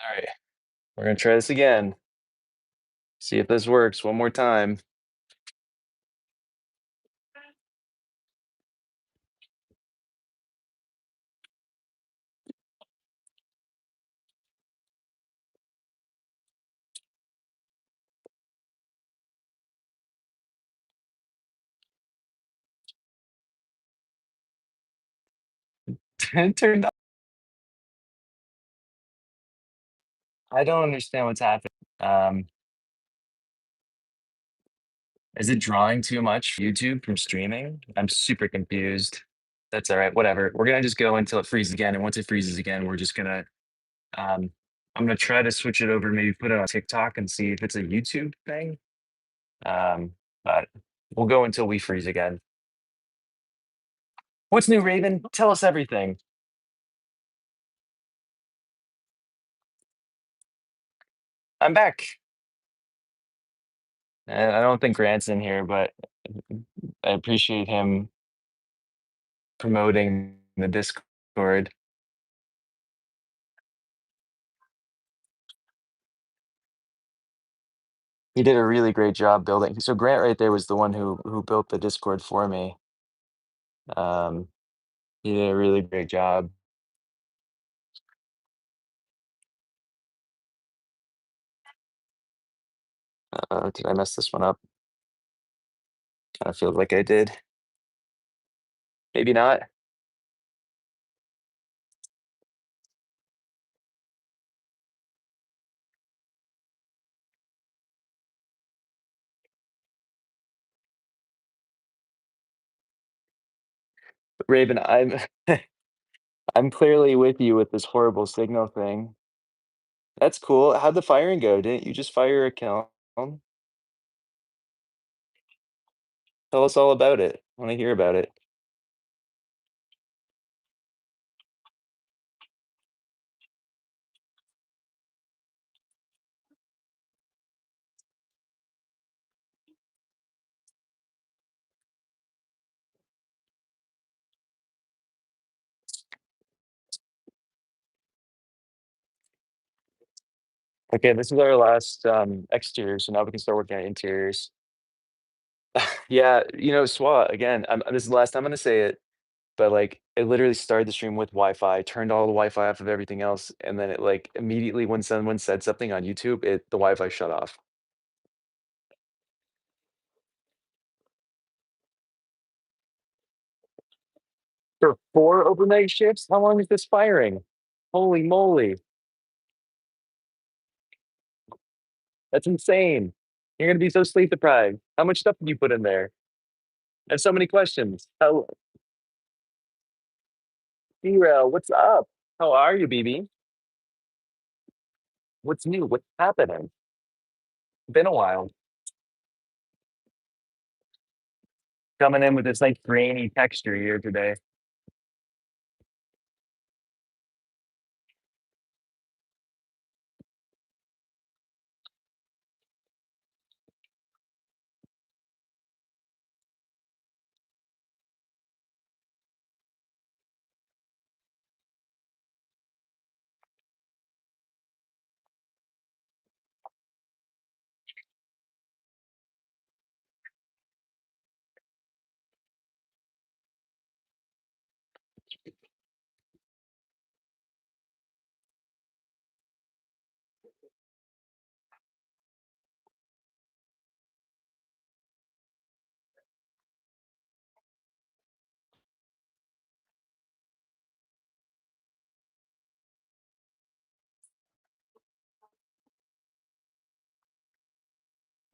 All right, we're gonna try this again. See if this works one more time. It turned out. I don't understand what's happening. Um, is it drawing too much YouTube from streaming? I'm super confused. That's all right. Whatever. We're gonna just go until it freezes again, and once it freezes again, we're just gonna. Um, I'm gonna try to switch it over. Maybe put it on TikTok and see if it's a YouTube thing. Um, but we'll go until we freeze again. What's new, Raven? Tell us everything. I'm back. And I don't think Grant's in here, but I appreciate him promoting the Discord. He did a really great job building. So Grant right there was the one who built the Discord for me. Um, he did a really great job. Did I mess this one up? Kind of feels like I did. Maybe not. Raven, I'm I'm clearly with you with this horrible signal thing. That's cool. How'd the firing go? Didn't you just fire a kiln? Tell us all about it. I want to hear about it. Okay, this is our last exterior, so now we can start working on interiors. Yeah, SWAT again. This is the last time I'm gonna say it, but like it literally started the stream with Wi-Fi, turned all the Wi-Fi off of everything else, and then it like immediately when someone said something on YouTube, the Wi-Fi shut off. For 4 overnight shifts? How long is this firing? Holy moly, that's insane. You're gonna be so sleep deprived. How much stuff did you put in there? I have so many questions. How Zero, what's up? How are you, BB? What's new? What's happening? Been a while. Coming in with this like grainy texture here today.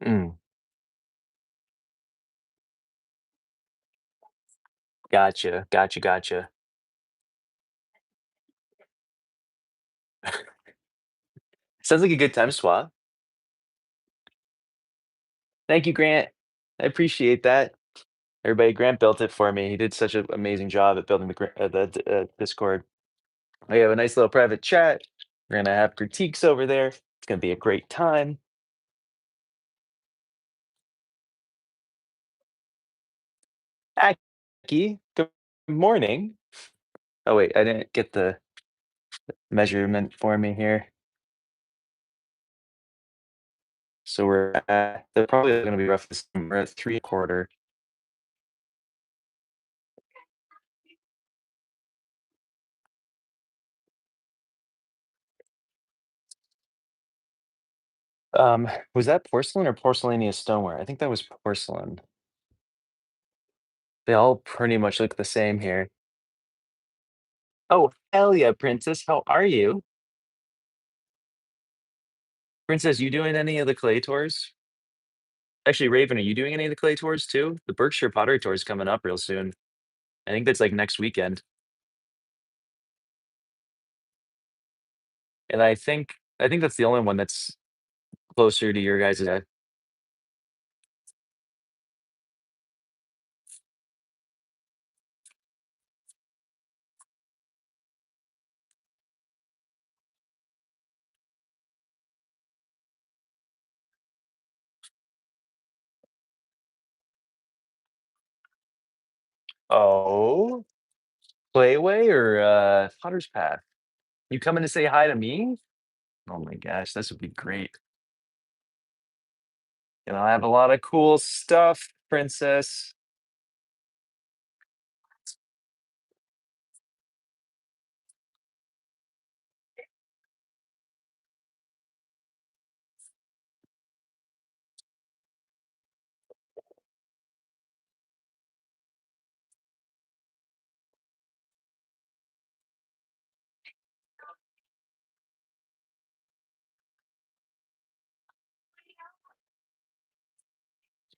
Mm, gotcha, gotcha, gotcha. Sounds like a good time swap. Thank you, Grant. I appreciate that. Everybody, Grant built it for me. He did such an amazing job at building the Discord. We have a nice little private chat. We're gonna have critiques over there. It's gonna be a great time. Aki, good morning. Oh wait, I didn't get the measurement for me here. So they're probably going to be roughly the same. We're at 3 1/4. Was that porcelain or porcelaneous stoneware? I think that was porcelain. They all pretty much look the same here. Oh, hell yeah, Princess. How are you? Princess, you doing any of the clay tours? Actually, Raven, are you doing any of the clay tours too? The Berkshire Pottery Tour is coming up real soon. I think that's like next weekend. And I think that's the only one that's closer to your guys' Oh, Clayway or Potter's Path? You coming to say hi to me? Oh my gosh, this would be great. And I have a lot of cool stuff, Princess.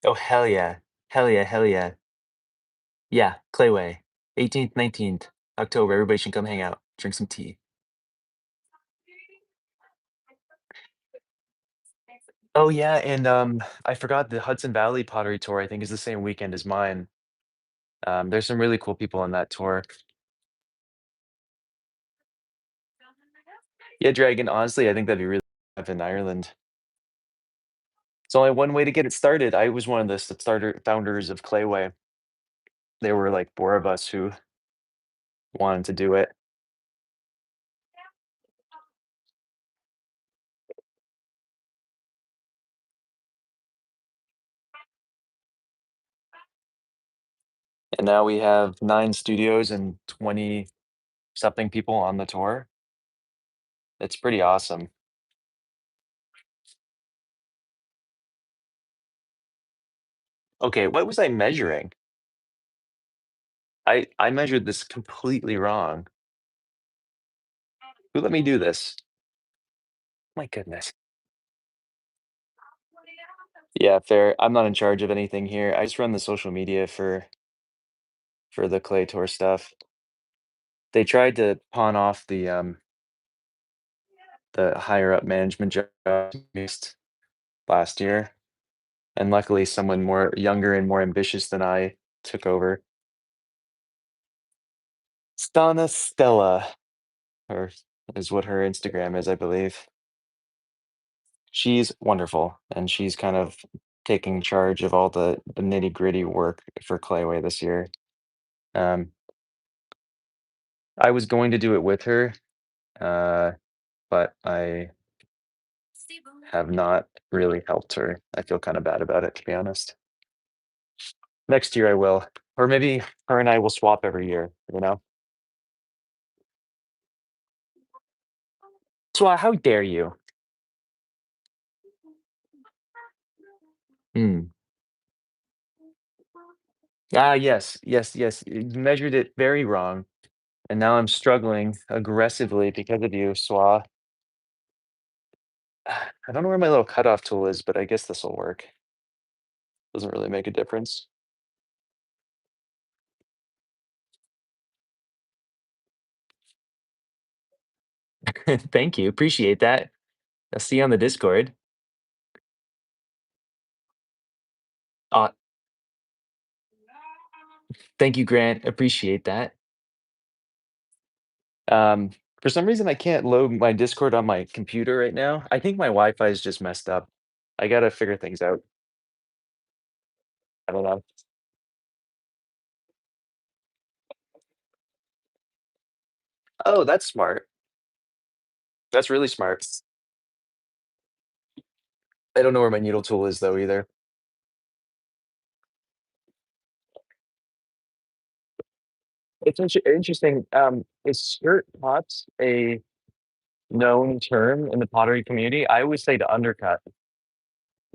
Oh hell yeah. Hell yeah, hell yeah. Yeah, Clayway. 18th, 19th October. Everybody should come hang out. Drink some tea. Oh yeah, and I forgot the Hudson Valley Pottery Tour, I think is the same weekend as mine. There's some really cool people on that tour. Yeah, Dragon, honestly, I think that'd be really up in Ireland. It's only one way to get it started. I was one of the starter founders of Clayway. There were like 4 of us who wanted to do it. And now we have 9 studios and 20 something people on the tour. It's pretty awesome. Okay, what was I measuring? I measured this completely wrong. Who let me do this? My goodness. Yeah, fair. I'm not in charge of anything here. I just run the social media for the Clay Tour stuff. They tried to pawn off the higher up management job missed last year, and luckily someone more younger and more ambitious than I took over. Stana Stella, or is what her Instagram is, I believe. She's wonderful, and she's kind of taking charge of all the nitty-gritty work for Clayway this year. Um, I was going to do it with her, uh, but I have not really helped her. I feel kind of bad about it, to be honest. Next year I will, or maybe her and I will swap every year, you know? So how dare you? Mm. Ah, yes, yes, yes. You measured it very wrong, and now I'm struggling aggressively because of you, Swa. I don't know where my little cutoff tool is, but I guess this will work. Doesn't really make a difference. Thank you. Appreciate that. I'll see you on the Discord. Uh, Thank you, Grant. Appreciate that. Um, for some reason, I can't load my Discord on my computer right now. I think my Wi-Fi is just messed up. I gotta figure things out. I don't know. Oh, that's smart. That's really smart. I don't know where my needle tool is though either. It's interesting. Is skirt pots a known term in the pottery community? I always say to undercut.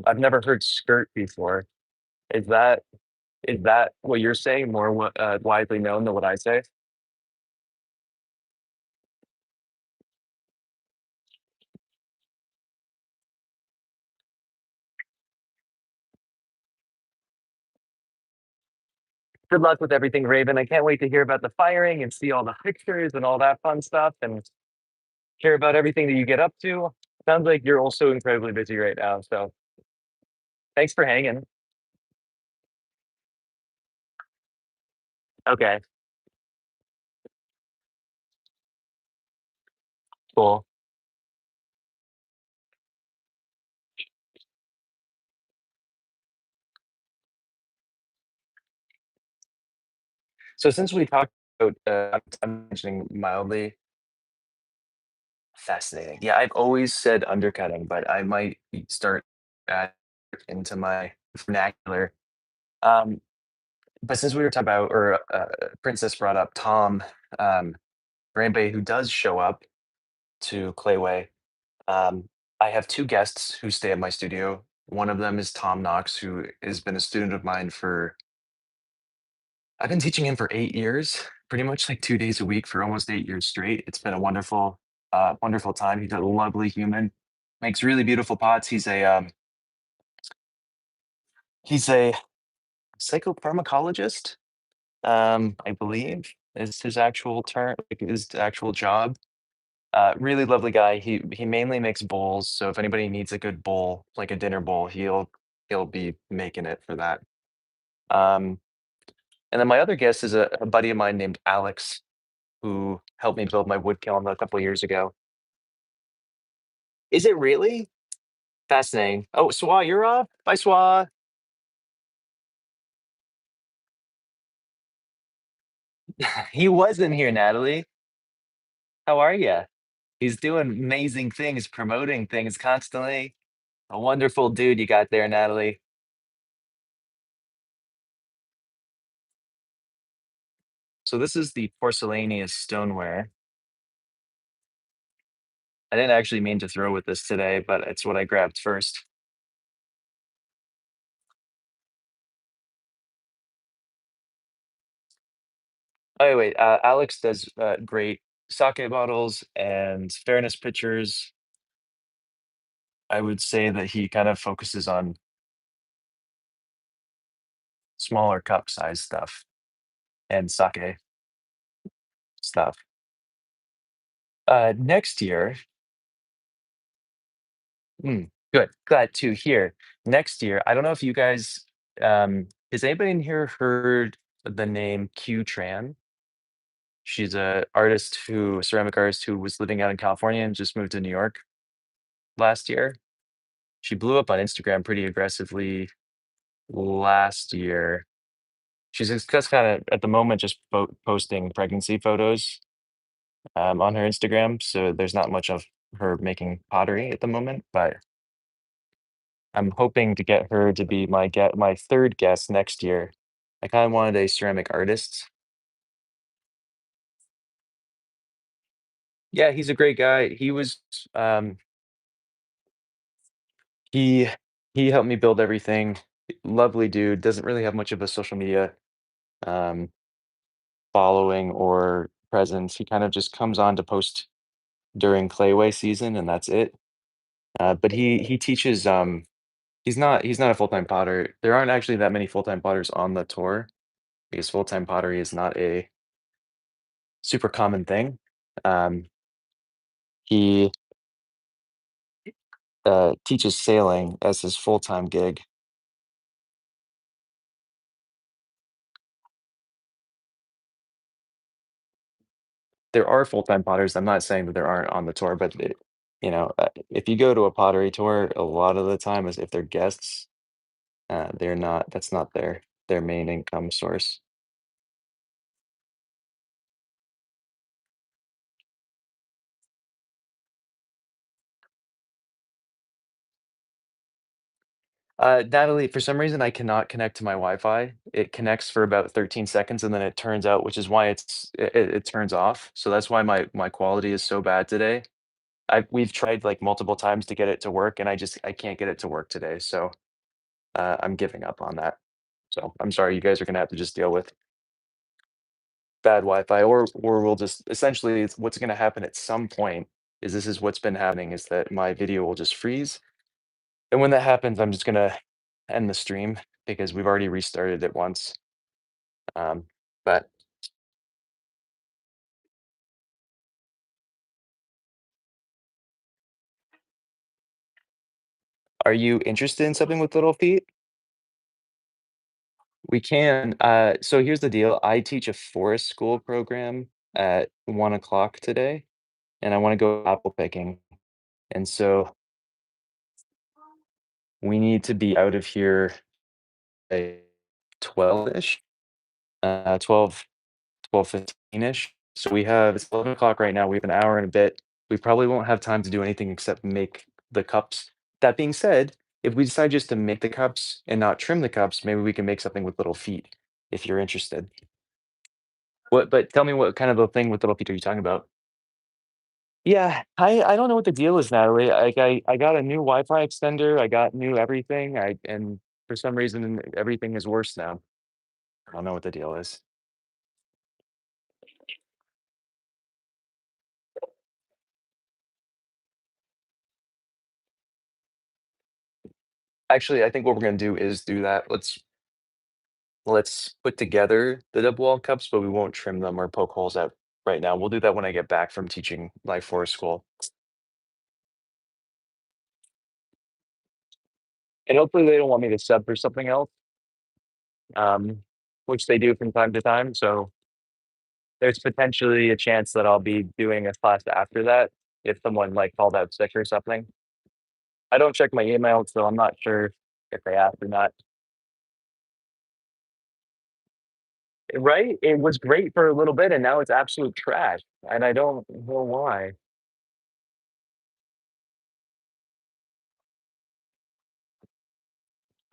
I've never heard skirt before. Is that is that what you're saying? More widely known than what I say? Good luck with everything, Raven. I can't wait to hear about the firing and see all the pictures and all that fun stuff and hear about everything that you get up to. Sounds like you're also incredibly busy right now. So thanks for hanging. Okay, cool. So since we talked about, I'm mentioning mildly fascinating. Yeah, I've always said undercutting, but I might start that into my vernacular. Um, but since we were talking about, or Princess brought up Tom, um, for anybody who does show up to Clayway, um, I have two guests who stay at my studio. One of them is Tom Knox, who has been a student of mine for, I've been teaching him for 8 years, pretty much like 2 days a week for almost 8 years straight. It's been a wonderful, wonderful time. He's a lovely human, makes really beautiful pots. He's a psychopharmacologist, I believe is his actual term, like his actual job. Really lovely guy. He mainly makes bowls, so if anybody needs a good bowl, like a dinner bowl, he'll be making it for that. Um, and then my other guest is a buddy of mine named Alex, who helped me build my wood kiln a couple of years ago. Is it really? Fascinating. Oh, Swa, you're up. Bye, Swa. He was in here, Natalie. How are you? He's doing amazing things, promoting things constantly. A wonderful dude you got there, Natalie. So this is the porcelaneous stoneware. I didn't actually mean to throw with this today, but it's what I grabbed first. Oh, wait, Alex does great sake bottles and fairness pitchers. I would say that he kind of focuses on smaller cup size stuff and sake stuff. Next year, good, glad to hear. Next year, I don't know if you guys, has anybody in here heard the name Q Tran? She's a artist who, ceramic artist who was living out in California and just moved to New York last year. She blew up on Instagram pretty aggressively last year. She's just kind of at the moment just posting pregnancy photos on her Instagram, so there's not much of her making pottery at the moment. But I'm hoping to get her to be my third guest next year. I kind of wanted a ceramic artist. Yeah, he's a great guy. Um, he he helped me build everything. Lovely dude. Doesn't really have much of a social media um, following or presence. He kind of just comes on to post during Clayway season, and that's it. But he teaches. He's not a full time potter. There aren't actually that many full time potters on the tour because full time pottery is not a super common thing. Um, he teaches sailing as his full time gig. There are full time potters. I'm not saying that there aren't on the tour, but if you go to a pottery tour, a lot of the time, is if they're guests, they're not. That's not their main income source. Natalie, for some reason, I cannot connect to my Wi-Fi. It connects for about 13 seconds and then it turns out, which is why it turns off. So that's why my quality is so bad today. We've tried like multiple times to get it to work, and I can't get it to work today. So I'm giving up on that. So I'm sorry, you guys are gonna have to just deal with bad Wi-Fi, or we'll just essentially what's gonna happen at some point is this is what's been happening is that my video will just freeze. And when that happens, I'm just gonna end the stream because we've already restarted it once. Um, but are you interested in something with little feet? We can. So here's the deal. I teach a forest school program at 1 o'clock today, and I want to go apple picking. And so we need to be out of here at 12-ish, 12:15-ish. So we have it's 11 o'clock right now. We have an hour and a bit. We probably won't have time to do anything except make the cups. That being said, if we decide just to make the cups and not trim the cups, maybe we can make something with little feet if you're interested. What but tell me what kind of a thing with little feet are you talking about? Yeah, I don't know what the deal is, Natalie. I got a new Wi-Fi extender, I got new everything, I and for some reason everything is worse now. I don't know what the deal is. Actually, I think what we're gonna do is do that. Let's put together the double wall cups, but we won't trim them or poke holes out right now. We'll do that when I get back from teaching life forest school. And hopefully they don't want me to sub for something else, um, which they do from time to time. So there's potentially a chance that I'll be doing a class after that if someone like called out sick or something. I don't check my email, so I'm not sure if they asked or not. Right? It was great for a little bit and now it's absolute trash. And I don't know why.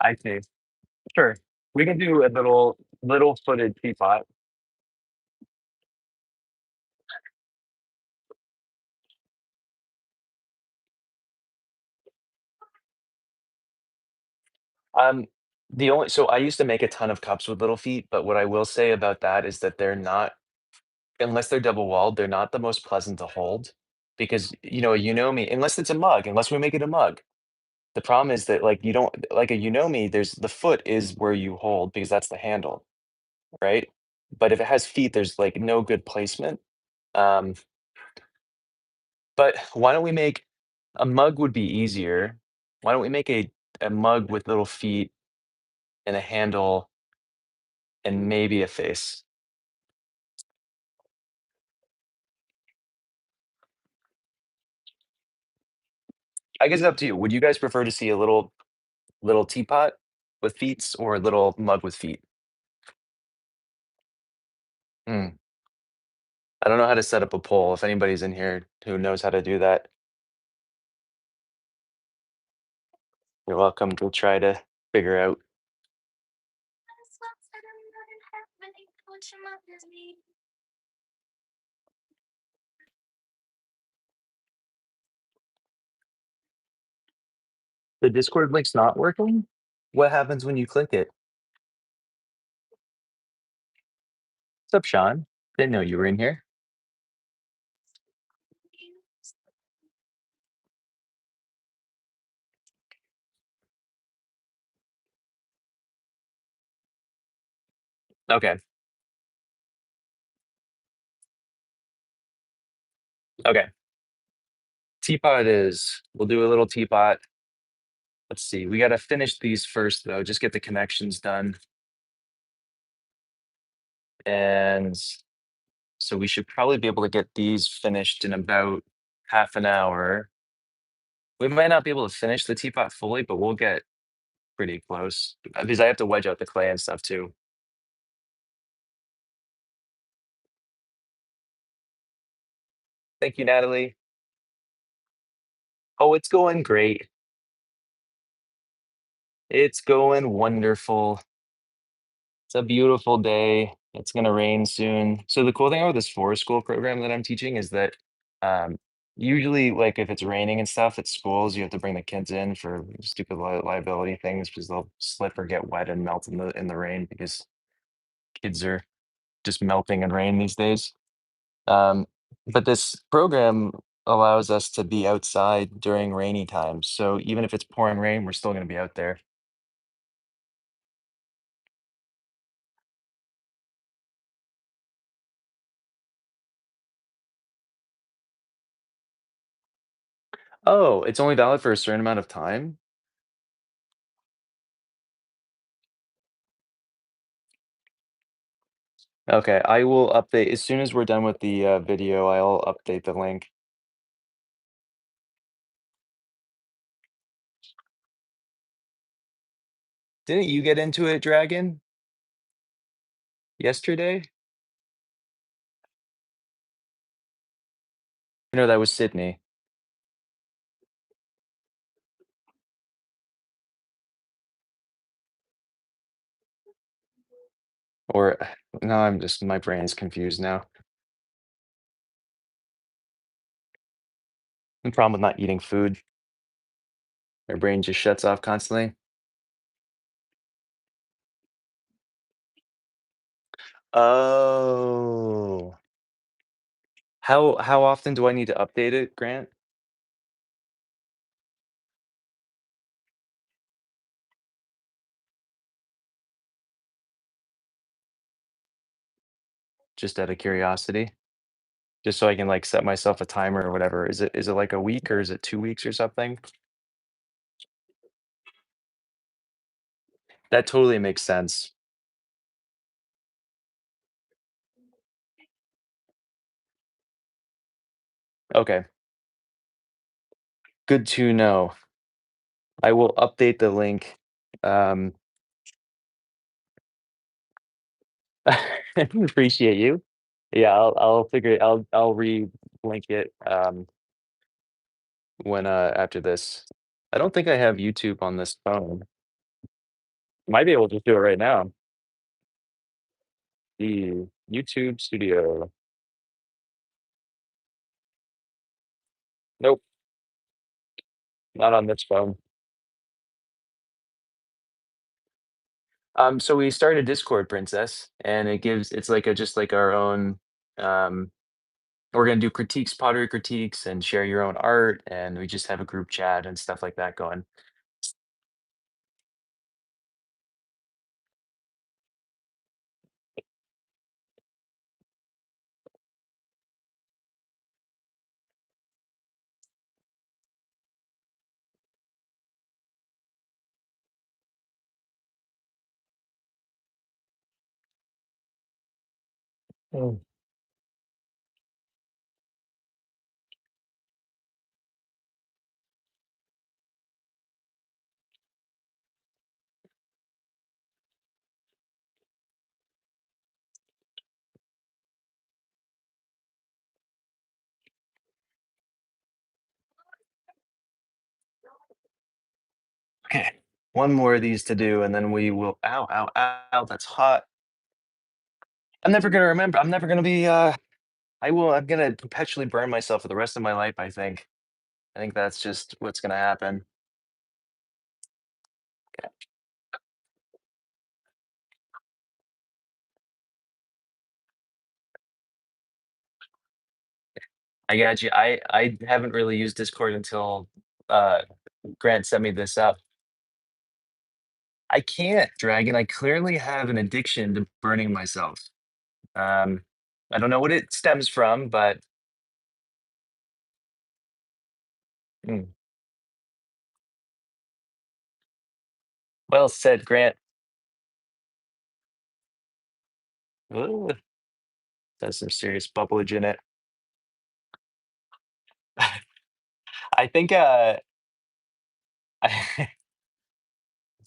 I see. Sure. We can do a little footed teapot. Um, the only so I used to make a ton of cups with little feet, but what I will say about that is that they're not unless they're double walled, they're not the most pleasant to hold because unless it's a mug, unless we make it a mug. The problem is that like you don't like a there's the foot is where you hold because that's the handle, right? But if it has feet, there's like no good placement. Um, but why don't we make a mug would be easier. Why don't we make a mug with little feet and a handle and maybe a face? I guess it's up to you. Would you guys prefer to see a little teapot with feet or a little mug with feet? Hmm. I don't know how to set up a poll. If anybody's in here who knows how to do that, you're welcome to try to figure out. The Discord link's not working? What happens when you click it? What's up, Sean? Didn't know you were in here. Okay. Okay. Teapot is. We'll do a little teapot. Let's see. We got to finish these first, though. Just get the connections done. And so we should probably be able to get these finished in about half an hour. We might not be able to finish the teapot fully, but we'll get pretty close because I have to wedge out the clay and stuff too. Thank you, Natalie. Oh, it's going great. It's going wonderful. It's a beautiful day. It's gonna rain soon. So the cool thing about this forest school program that I'm teaching is that um, usually, like if it's raining and stuff at schools, you have to bring the kids in for stupid liability things because they'll slip or get wet and melt in the rain because kids are just melting in rain these days. Um, but this program allows us to be outside during rainy times. So even if it's pouring rain, we're still going to be out there. Oh, it's only valid for a certain amount of time? Okay, I will update as soon as we're done with the video, I'll update the link. Didn't you get into it, Dragon, yesterday? No, that was Sydney. Or no, I'm just my brain's confused now. The problem with not eating food, my brain just shuts off constantly. Oh. How often do I need to update it, Grant? Just out of curiosity? Just so I can, like, set myself a timer or whatever. Is it like a week or is it 2 weeks or something? That totally makes sense. Okay, good to know. I will update the link. Um, appreciate you. Yeah, I'll figure it I'll re-link it, when, after this. I don't think I have YouTube on this phone. Might be able to just do it right now. The YouTube Studio. Nope, not on this phone. So we started Discord, Princess, and it's like a just like our own. Um, we're gonna do critiques, pottery critiques, and share your own art, and we just have a group chat and stuff like that going. Mm. Okay, one more of these to do, and then we will. Ow, ow, ow! That's hot. I'm never gonna remember. I'm never gonna be. I will. I'm gonna perpetually burn myself for the rest of my life. I think. I think that's just what's gonna happen. I got you. I haven't really used Discord until uh Grant sent me this up. I can't, Dragon. I clearly have an addiction to burning myself. Um, I don't know what it stems from, but mm, well said, Grant. Ooh, that's some serious bubblage in it. I think I,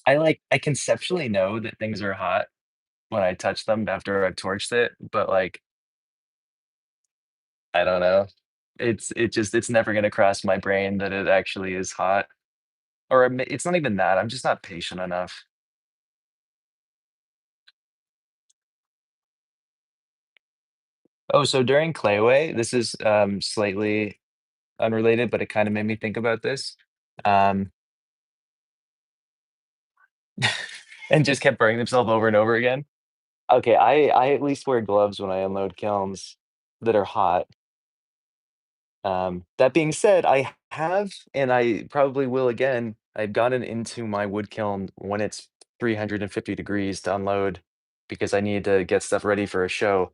I conceptually know that things are hot when I touch them after I've torched it, but like I don't know. It's never gonna cross my brain that it actually is hot. Or it's not even that, I'm just not patient enough. Oh, so during Clayway, this is, slightly unrelated, but it kinda made me think about this, um, and just kept burning themselves over and over again. Okay, I at least wear gloves when I unload kilns that are hot. That being said, I have, and I probably will again, I've gotten into my wood kiln when it's 350 degrees to unload because I need to get stuff ready for a show.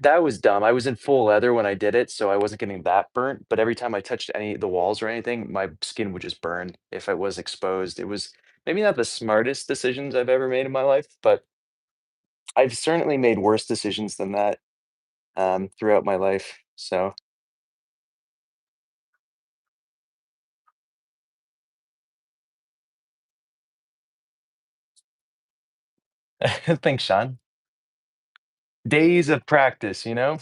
That was dumb. I was in full leather when I did it, so I wasn't getting that burnt, but every time I touched any the walls or anything, my skin would just burn if I was exposed. It was maybe not the smartest decisions I've ever made in my life, but I've certainly made worse decisions than that, throughout my life. So, thanks, Sean. Days of practice, you know?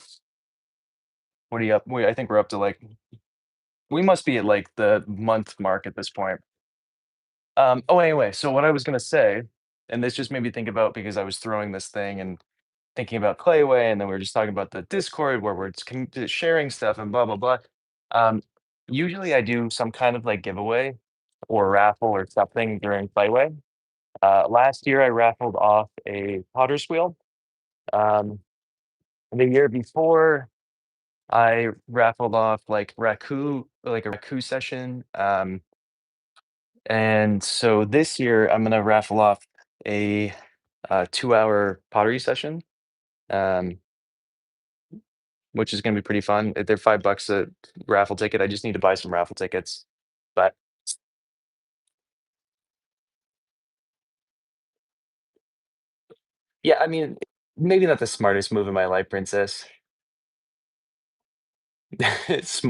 What are you up? I think we're up to like we must be at like the month mark at this point. Oh, anyway, so what I was gonna say, and this just made me think about because I was throwing this thing and thinking about Clayway, and then we were just talking about the Discord where we're just sharing stuff and blah blah blah. Um, Usually I do some kind of like giveaway or raffle or something during Clayway. Last year I raffled off a Potter's wheel. Um, the year before I raffled off like a raku session. And so this year I'm gonna raffle off a 2-hour pottery session, um, which is gonna be pretty fun. They're $5 a raffle ticket. I just need to buy some raffle tickets. But yeah, I mean, maybe not the smartest move in my life, princess.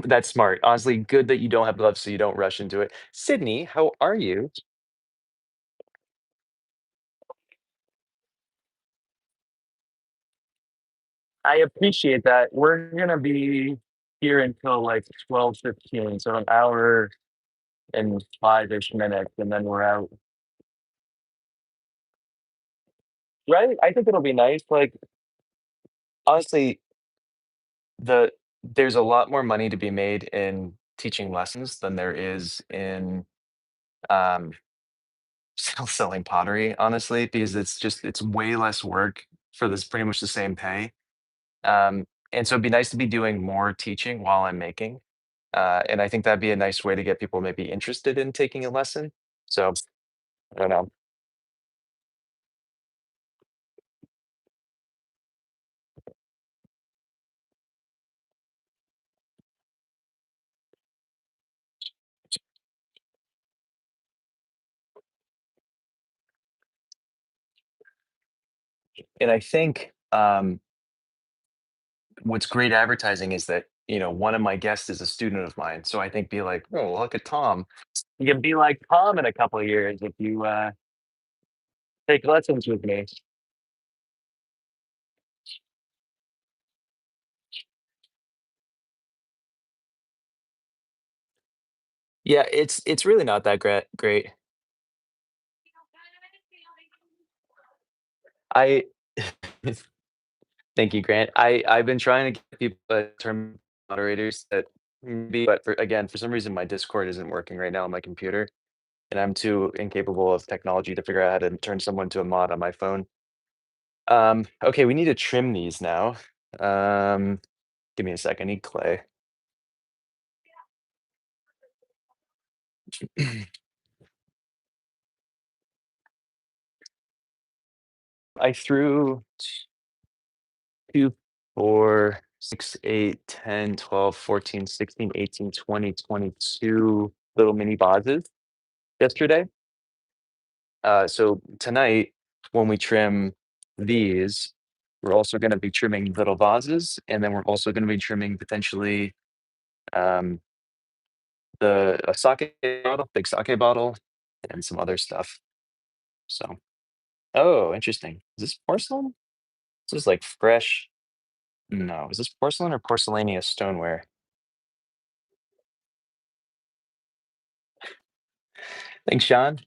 That's smart. Honestly, good that you don't have gloves so you don't rush into it. Sydney, how are you? I appreciate that. We're gonna be here until like 12:15, so an hour and 5-ish minutes, and then we're out. Right? I think it'll be nice. Like, honestly, the there's a lot more money to be made in teaching lessons than there is in um selling pottery, honestly, because it's way less work for this pretty much the same pay. And so it'd be nice to be doing more teaching while I'm making. And I think that'd be a nice way to get people maybe interested in taking a lesson. So I don't know. And I think what's great advertising is that, one of my guests is a student of mine. So I think be like, oh, look at Tom. You can be like Tom in a couple of years if you take lessons with me. Yeah, it's really not that great. I thank you, Grant. I've been trying to get people to turn moderators that maybe, but for some reason my Discord isn't working right now on my computer, and I'm too incapable of technology to figure out how to turn someone to a mod on my phone. Okay, we need to trim these now. Um, Give me a second. I need clay. I threw 2, 4, 6, 8, 10, 12, 14, 16, 18, 20, 22 little mini vases yesterday. So tonight, when we trim these, we're also going to be trimming little vases, and then we're also going to be trimming potentially um, the a sake bottle, big sake bottle, and some other stuff. So, oh, interesting. Is this porcelain? This is like fresh. No, is this porcelain or porcelaneous stoneware? Thanks, Sean.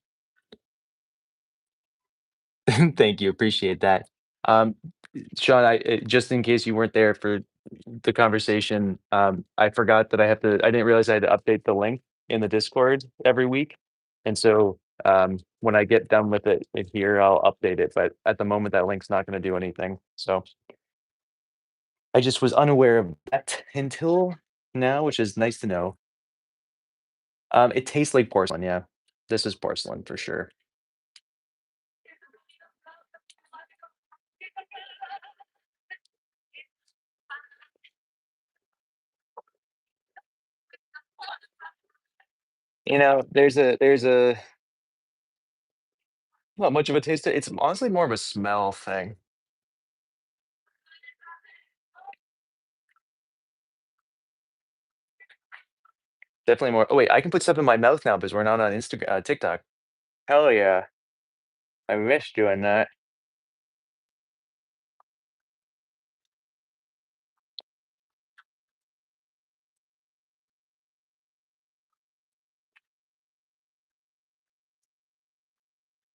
Thank you. Appreciate that. Um, Sean, just in case you weren't there for the conversation, I forgot that I didn't realize I had to update the link in the Discord every week. And so when I get done with it here, I'll update it. But at the moment, that link's not going to do anything. So I just was unaware of that until now, which is nice to know. It tastes like porcelain. Yeah, this is porcelain for sure. There's a not much of a taste. It's honestly more of a smell thing. Definitely more. Oh wait, I can put stuff in my mouth now because we're not on Instagram, TikTok. Hell yeah, I miss doing that.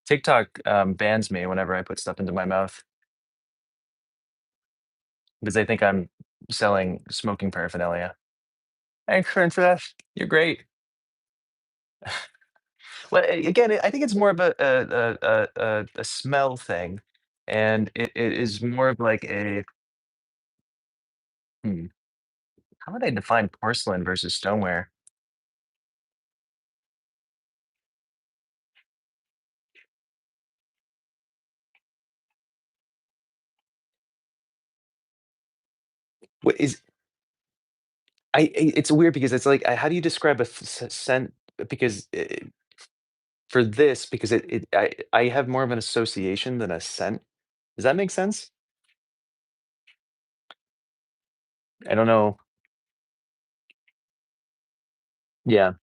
TikTok bans me whenever I put stuff into my mouth because they think I'm selling smoking paraphernalia. Thanks, princess. You're great. Well, again, I think it's more of a smell thing, and it is more of like a hmm, how would I define porcelain versus stoneware? What is it's weird because it's like, how do you describe a scent? Because for this, because I have more of an association than a scent. Does that make sense? I don't know. Yeah.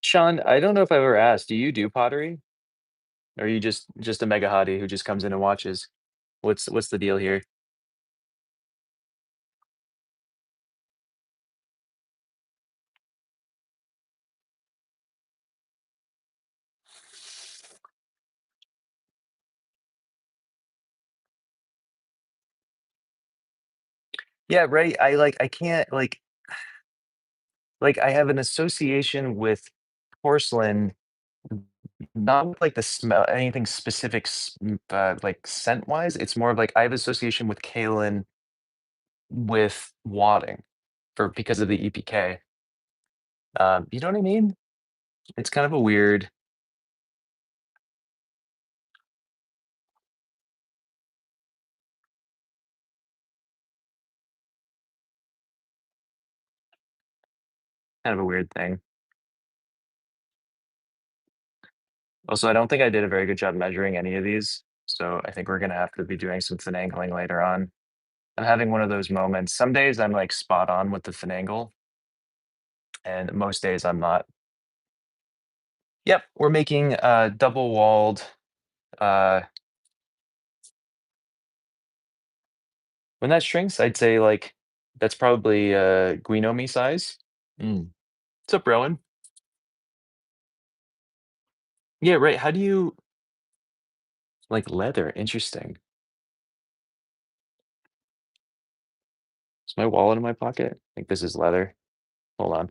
Sean, I don't know if I've ever asked, do you do pottery? Or are you just a mega hottie who just comes in and watches? What's the deal here? Yeah, right. I can't like I have an association with porcelain, not with like the smell, anything specific, like scent wise. It's more of like I have association with Kalen with wadding for because of the EPK. You know what I mean? It's kind of a weird, kind of a weird thing. Also, I don't think I did a very good job measuring any of these, so I think we're gonna have to be doing some finagling later on. I'm having one of those moments. Some days I'm like spot on with the finagle, and most days I'm not. Yep, we're making double walled. Uh, when that shrinks, I'd say like that's probably Guinomi size. Mm. What's up, Rowan? Yeah, right. How do you like leather? Interesting. Is my wallet in my pocket? I think this is leather. Hold on.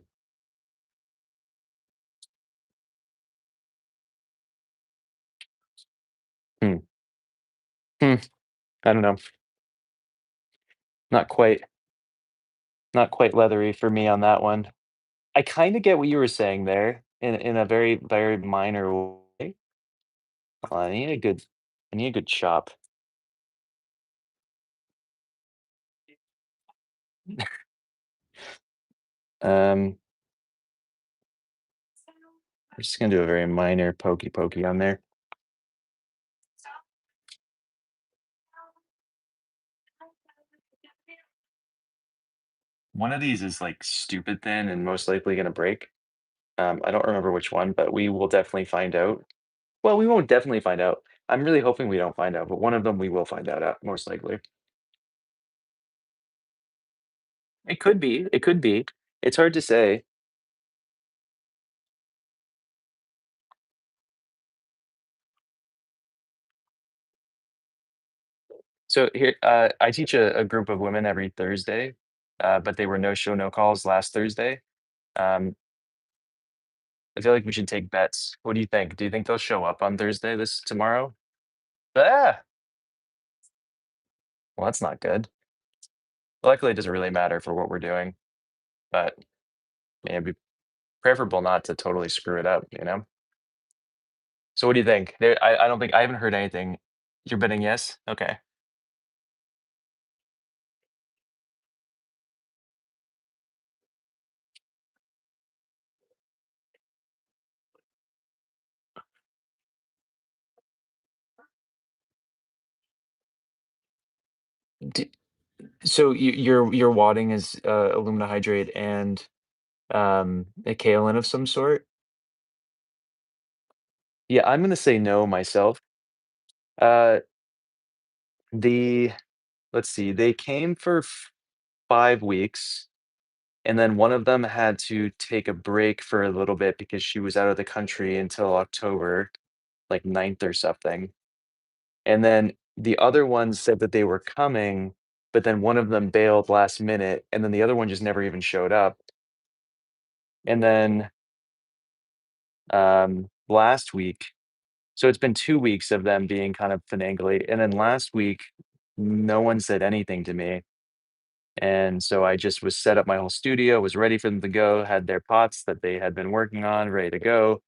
Hmm. Hmm. I don't know. Not quite. Not quite leathery for me on that one. I kind of get what you were saying there in a very very minor way. Hold on, I need a good chop. I'm just gonna do a very minor pokey pokey on there. One of these is like stupid thin and most likely gonna break. I don't remember which one, but we will definitely find out. Well, we won't definitely find out. I'm really hoping we don't find out, but one of them we will find out at most likely. It could be, it could be. It's hard to say. So here, I teach a group of women every Thursday, but they were no show, no calls last Thursday. Um, I feel like we should take bets. What do you think? Do you think they'll show up on Thursday this tomorrow? Ah, well, that's not good. Luckily, it doesn't really matter for what we're doing, but yeah, it'd be preferable not to totally screw it up, you know? So what do you think? I don't think I haven't heard anything. You're betting yes? Okay. D So your wadding is, alumina hydrate and, a kaolin of some sort? Yeah, I'm gonna say no myself. Uh, the let's see, they came for 5 weeks, and then one of them had to take a break for a little bit because she was out of the country until October, like 9th or something. And then the other ones said that they were coming, but then one of them bailed last minute, and then the other one just never even showed up. And then, last week, so it's been 2 weeks of them being kind of finagly, and then last week, no one said anything to me, and so I just was set up my whole studio, was ready for them to go, had their pots that they had been working on ready to go,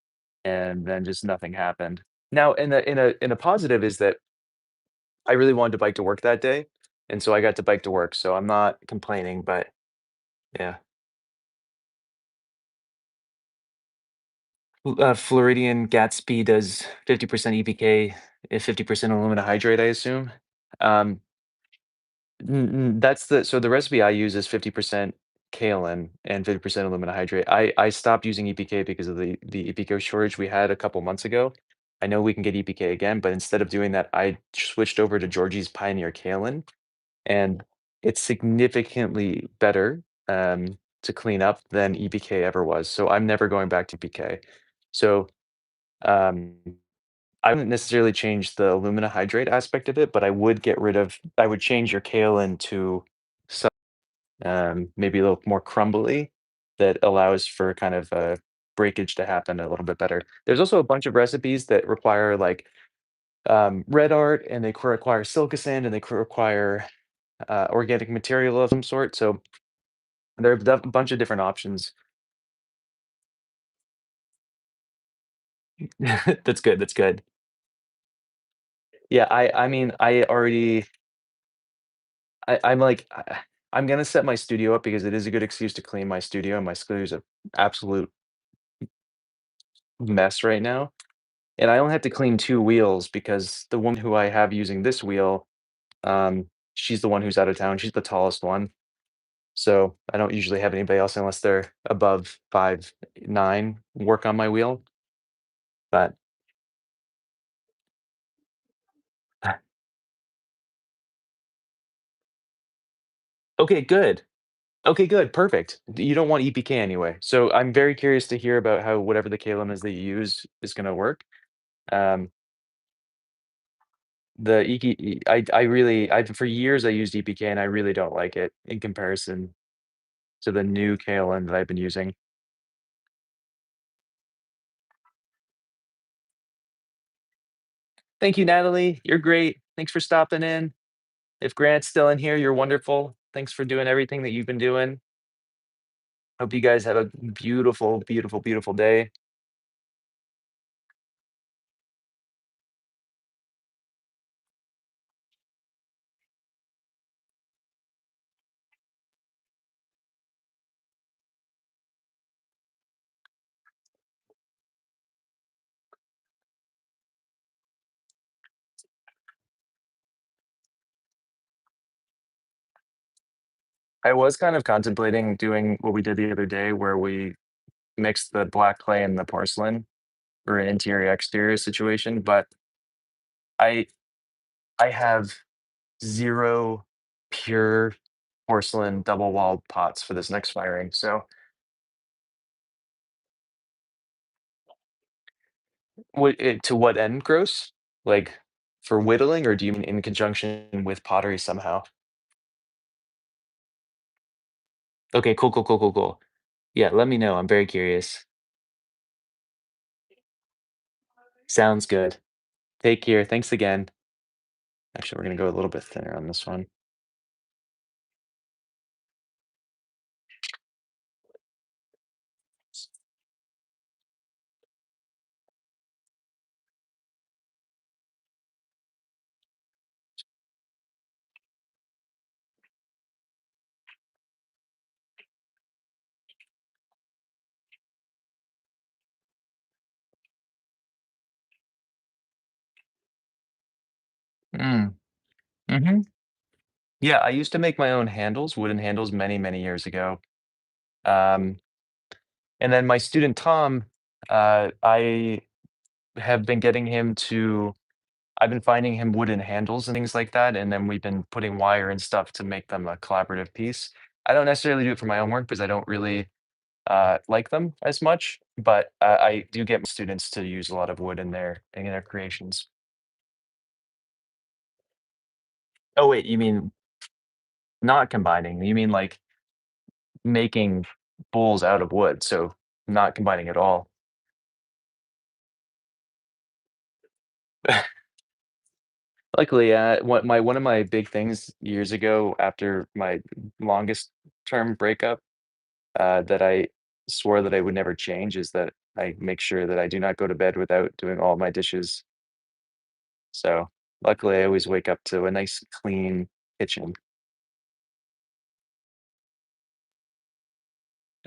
and then just nothing happened. Now, in a positive is that I really wanted to bike to work that day, and so I got to bike to work, so I'm not complaining, but yeah. Floridian Gatsby does 50% EPK and 50% alumina hydrate, I assume. Um, that's the recipe I use is 50% kaolin and 50% alumina hydrate. I stopped using EPK because of the EPK shortage we had a couple months ago. I know we can get EPK again, but instead of doing that, I switched over to Georgie's Pioneer Kaolin, and it's significantly better, to clean up than EPK ever was, so I'm never going back to EPK. So, um, I wouldn't necessarily change the alumina hydrate aspect of it, but I would change your kaolin to some, maybe a little more crumbly that allows for kind of, breakage to happen a little bit better. There's also a bunch of recipes that require, like, red art, and they require silica sand, and they require, organic material of some sort, so there are a bunch of different options. That's good, that's good. Yeah, I mean, I'm like, I'm gonna set my studio up because it is a good excuse to clean my studio, and my studio is a absolute mess right now, and I only have to clean 2 wheels because the woman who I have using this wheel, she's the one who's out of town, she's the tallest one, so I don't usually have anybody else unless they're above 5'9" work on my wheel, but okay, good. Okay, good, perfect. You don't want EPK anyway, so I'm very curious to hear about how whatever the Kalem is that you use is gonna work. Um, the EK I really I've for years I used EPK and I really don't like it in comparison to the new KLM that I've been using. Thank you, Natalie. You're great. Thanks for stopping in. If Grant's still in here, you're wonderful. Thanks for doing everything that you've been doing. Hope you guys have a beautiful, beautiful, beautiful day. I was kind of contemplating doing what we did the other day where we mixed the black clay and the porcelain for an interior exterior situation, but I I have 0 pure porcelain double walled pots for this next firing. So, to what end, gross? Like for whittling, or do you mean in conjunction with pottery somehow? Okay, cool, cool, cool, cool, cool. Yeah, let me know. I'm very curious. Sounds good. Take care. Thanks again. Actually, we're gonna go a little bit thinner on this one. Mm. Hmm. Yeah, I used to make my own handles, wooden handles, many, many years ago. Um, and then my student Tom, I have been getting him to. I've been finding him wooden handles and things like that, and then we've been putting wire and stuff to make them a collaborative piece. I don't necessarily do it for my own work because I don't really like them as much, but I do get my students to use a lot of wood in their creations. Oh wait, you mean not combining? You mean like making bowls out of wood? So not combining at all. Luckily, one of my big things years ago after my longest term breakup, that I swore that I would never change, is that I make sure that I do not go to bed without doing all my dishes. So luckily, I always wake up to a nice clean kitchen.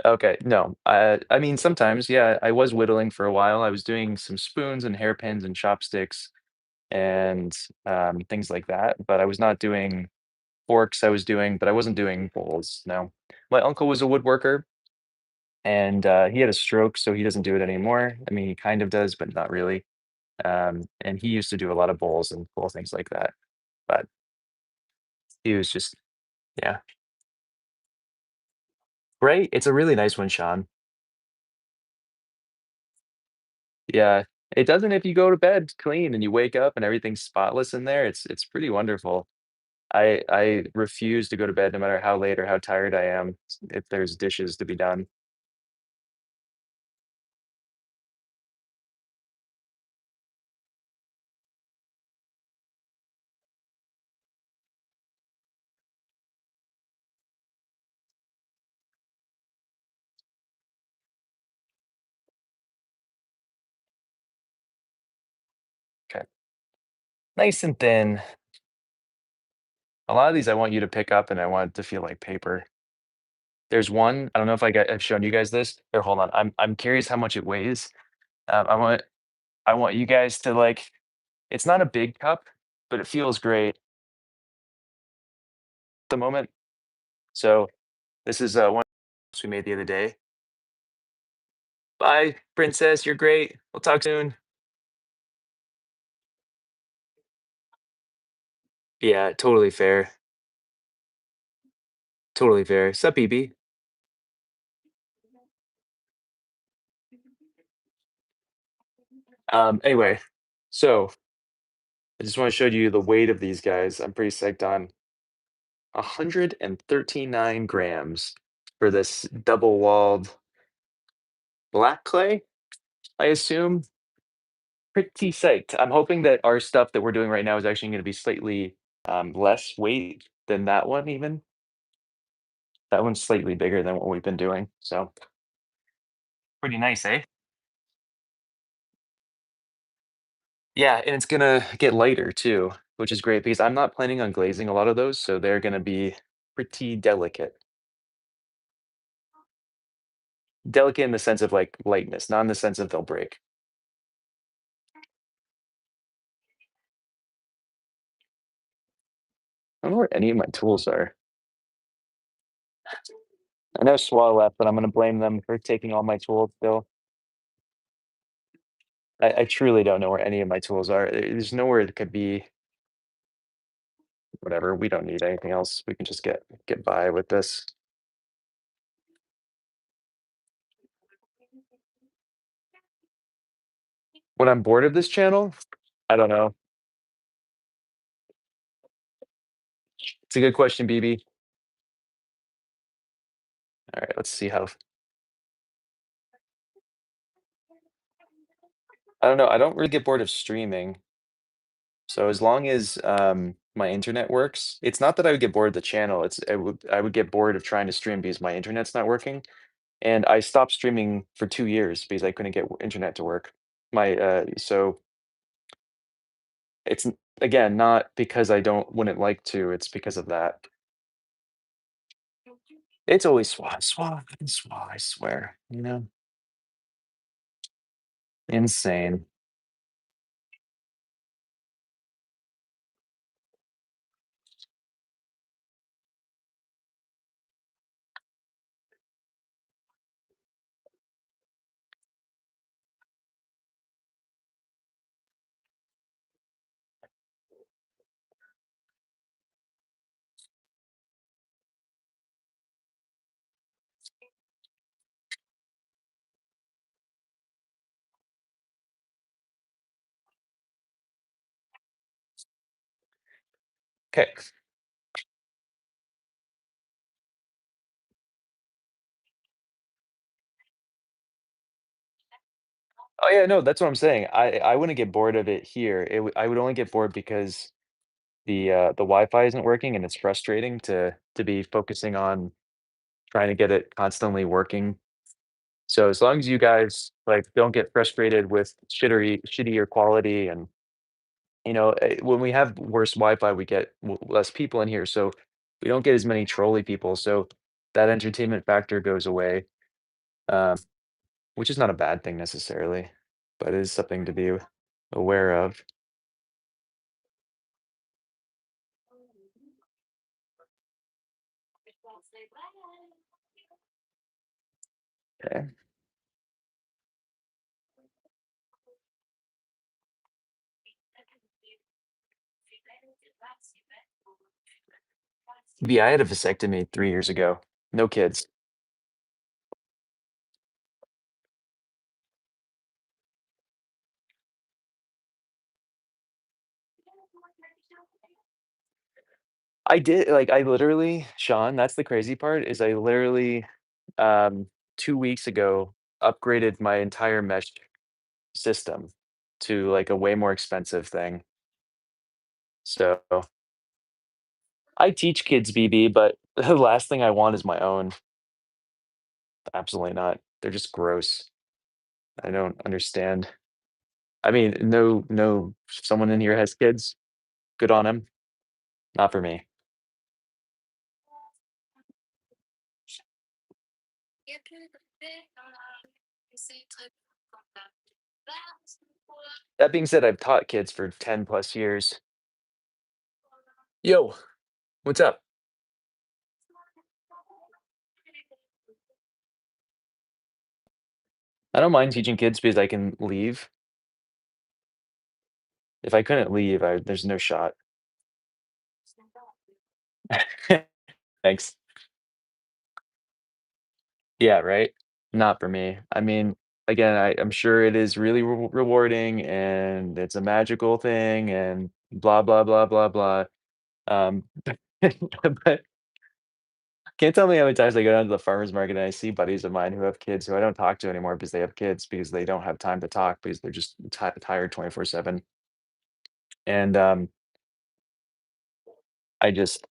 Okay, no, I mean, sometimes, yeah, I was whittling for a while. I was doing some spoons and hairpins and chopsticks and, things like that, but I was not doing forks. But I wasn't doing bowls, no. My uncle was a woodworker, and, he had a stroke, so he doesn't do it anymore. I mean, he kind of does, but not really. And he used to do a lot of bowls and cool things like that, but he was just yeah. Right? It's a really nice one, Sean. Yeah. It doesn't if you go to bed clean and you wake up and everything's spotless in there, it's pretty wonderful. I refuse to go to bed no matter how late or how tired I am if there's dishes to be done. 'Kay. Nice and thin. A lot of these I want you to pick up and I want it to feel like paper. There's one, I don't know if I've shown you guys this. Here, hold on. I'm curious how much it weighs. I want you guys to, like, it's not a big cup, but it feels great at the moment. So, this is, one we made the other day. "Bye, princess, you're great. We'll talk soon." Yeah, totally fair. Totally fair. Sup, BB? Anyway, so I just wanna show you the weight of these guys. I'm pretty psyched on 139 grams for this double-walled black clay, I assume. Pretty psyched. I'm hoping that our stuff that we're doing right now is actually gonna be slightly, less weight than that one even. That one's slightly bigger than what we've been doing, so pretty nice, eh? Yeah, and it's gonna get lighter too, which is great because I'm not planning on glazing a lot of those, so they're gonna be pretty delicate. Delicate in the sense of, like, lightness, not in the sense of they'll break. I don't know where any of my tools are. I know Swat left, but I'm gonna blame them for taking all my tools still. I truly don't know where any of my tools are. There's nowhere it could be. whatever. We don't need anything else. We can just get by with this. When I'm bored of this channel, I don't know. It's a good question, BB. All right, let's see how. I don't know. I don't really get bored of streaming. So as long as my internet works, it's not that I would get bored of the channel. I would get bored of trying to stream because my internet's not working. And I stopped streaming for 2 years because I couldn't get internet to work. So again not because I don't wouldn't like to. It's because of that. It's always swat and swat. I swear. Insane. Okay. Oh yeah, no, that's what I'm saying. I wouldn't get bored of it here. I would only get bored because the Wi-Fi isn't working and it's frustrating to be focusing on trying to get it constantly working. So as long as you guys like don't get frustrated with shittier quality and when we have worse Wi-Fi, we get less people in here, so we don't get as many trolley people. So that entertainment factor goes away, um, which is not a bad thing necessarily, but it is something to be aware of. Okay. Yeah, I had a vasectomy 3 years ago. No kids. I did like I literally, Sean, that's the crazy part is I literally 2 weeks ago upgraded my entire mesh system to like a way more expensive thing. So I teach kids BB, but the last thing I want is my own. Absolutely not. They're just gross. I don't understand. I mean, no, if someone in here has kids, good on him. Not for me. That being said, I've taught kids for 10 plus years. Yo, what's up? I don't mind teaching kids because I can leave. If I couldn't leave, there's no shot. Thanks. Yeah, right? Not for me. I mean, again, I'm sure it is really rewarding and it's a magical thing and blah, blah, blah, blah, blah. Um, but can't tell me how many times I go down to the farmer's market and I see buddies of mine who have kids who I don't talk to anymore because they have kids because they don't have time to talk because they're just tired 24/7. And I just,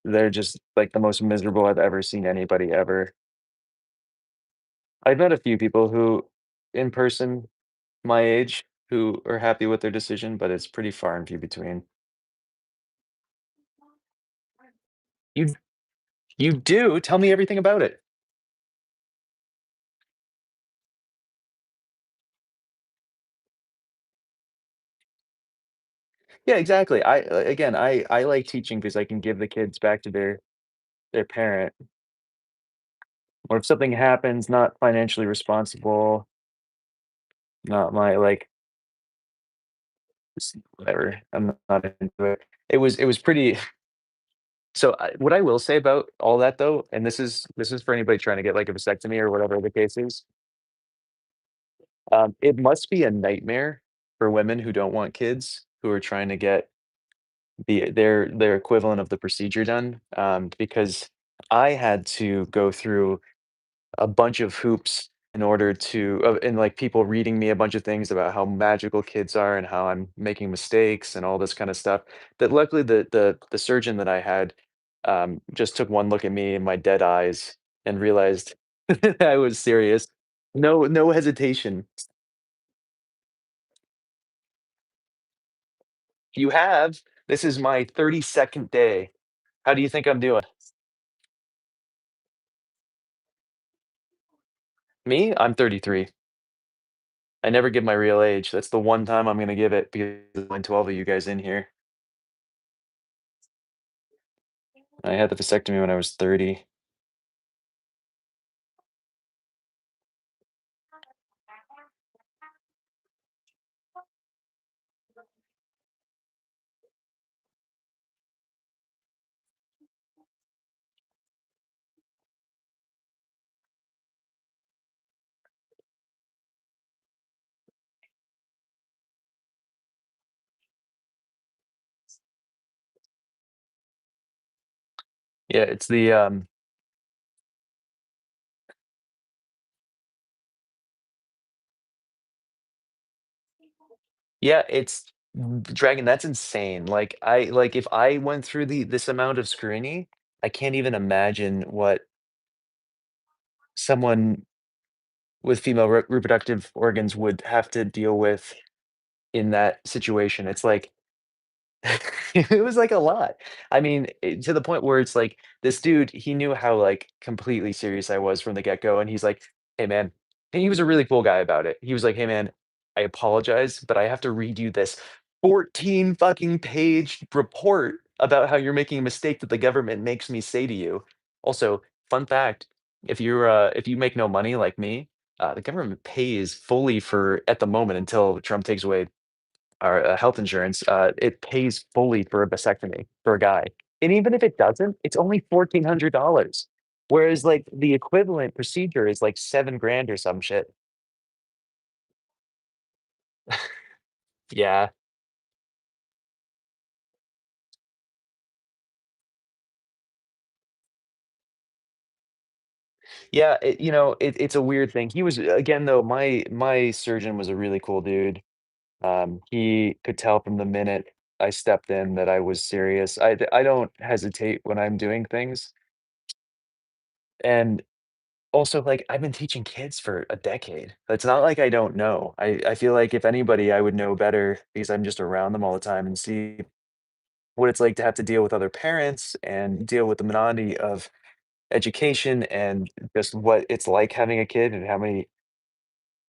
they're just like the most miserable I've ever seen anybody ever. I've met a few people who, in person, my age, who are happy with their decision, but it's pretty far and few between. You you do? Tell me everything about it. Yeah, exactly. Again, I like teaching because I can give the kids back to their parent. Or if something happens, not financially responsible, not my like, whatever. I'm not into it. it was pretty. So, what I will say about all that though, and this is for anybody trying to get, like, a vasectomy or whatever the case is, it must be a nightmare for women who don't want kids, who are trying to get their equivalent of the procedure done, because I had to go through a bunch of hoops in order to and, like, people reading me a bunch of things about how magical kids are and how I'm making mistakes and all this kinda stuff, that luckily the surgeon that I had, just took one look at me in my dead eyes and realized I was serious. No hesitation. "You have? This is my 32nd day. How do you think I'm doing?" "Me? I'm 33. I never give my real age. That's the one time I'm gonna give it because there's only 12 of you guys in here. I had the vasectomy when I was 30." Yeah, it's yeah, it's Dragon, that's insane. Like, if I went through this amount of scrutiny, I can't even imagine what someone with female reproductive organs would have to deal with in that situation. It's like it was, like, a lot. I mean, to the point where it's like, this dude, he knew how, like, completely serious I was from the get-go, and he's like, "Hey, man," and he was a really cool guy about it. He was like, "Hey, man, I apologize, but I have to read you this 14 fucking page report about how you're making a mistake that the government makes me say to you." Also, fun fact, if you make no money like me, the government pays fully for at the moment until Trump takes away our, health insurance, it pays fully for a vasectomy for a guy. And even if it doesn't, it's only $1,400. Whereas, like, the equivalent procedure is, like, 7 grand or some shit. Yeah. Yeah, it's a weird thing. He was again, though, my surgeon was a really cool dude. He could tell from the minute I stepped in that I was serious. I don't hesitate when I'm doing things, and also, like, I've been teaching kids for a decade. It's not like I don't know. I feel like if anybody, I would know better because I'm just around them all the time and see what it's like to have to deal with other parents and deal with the monotony of education and just what it's like having a kid and how many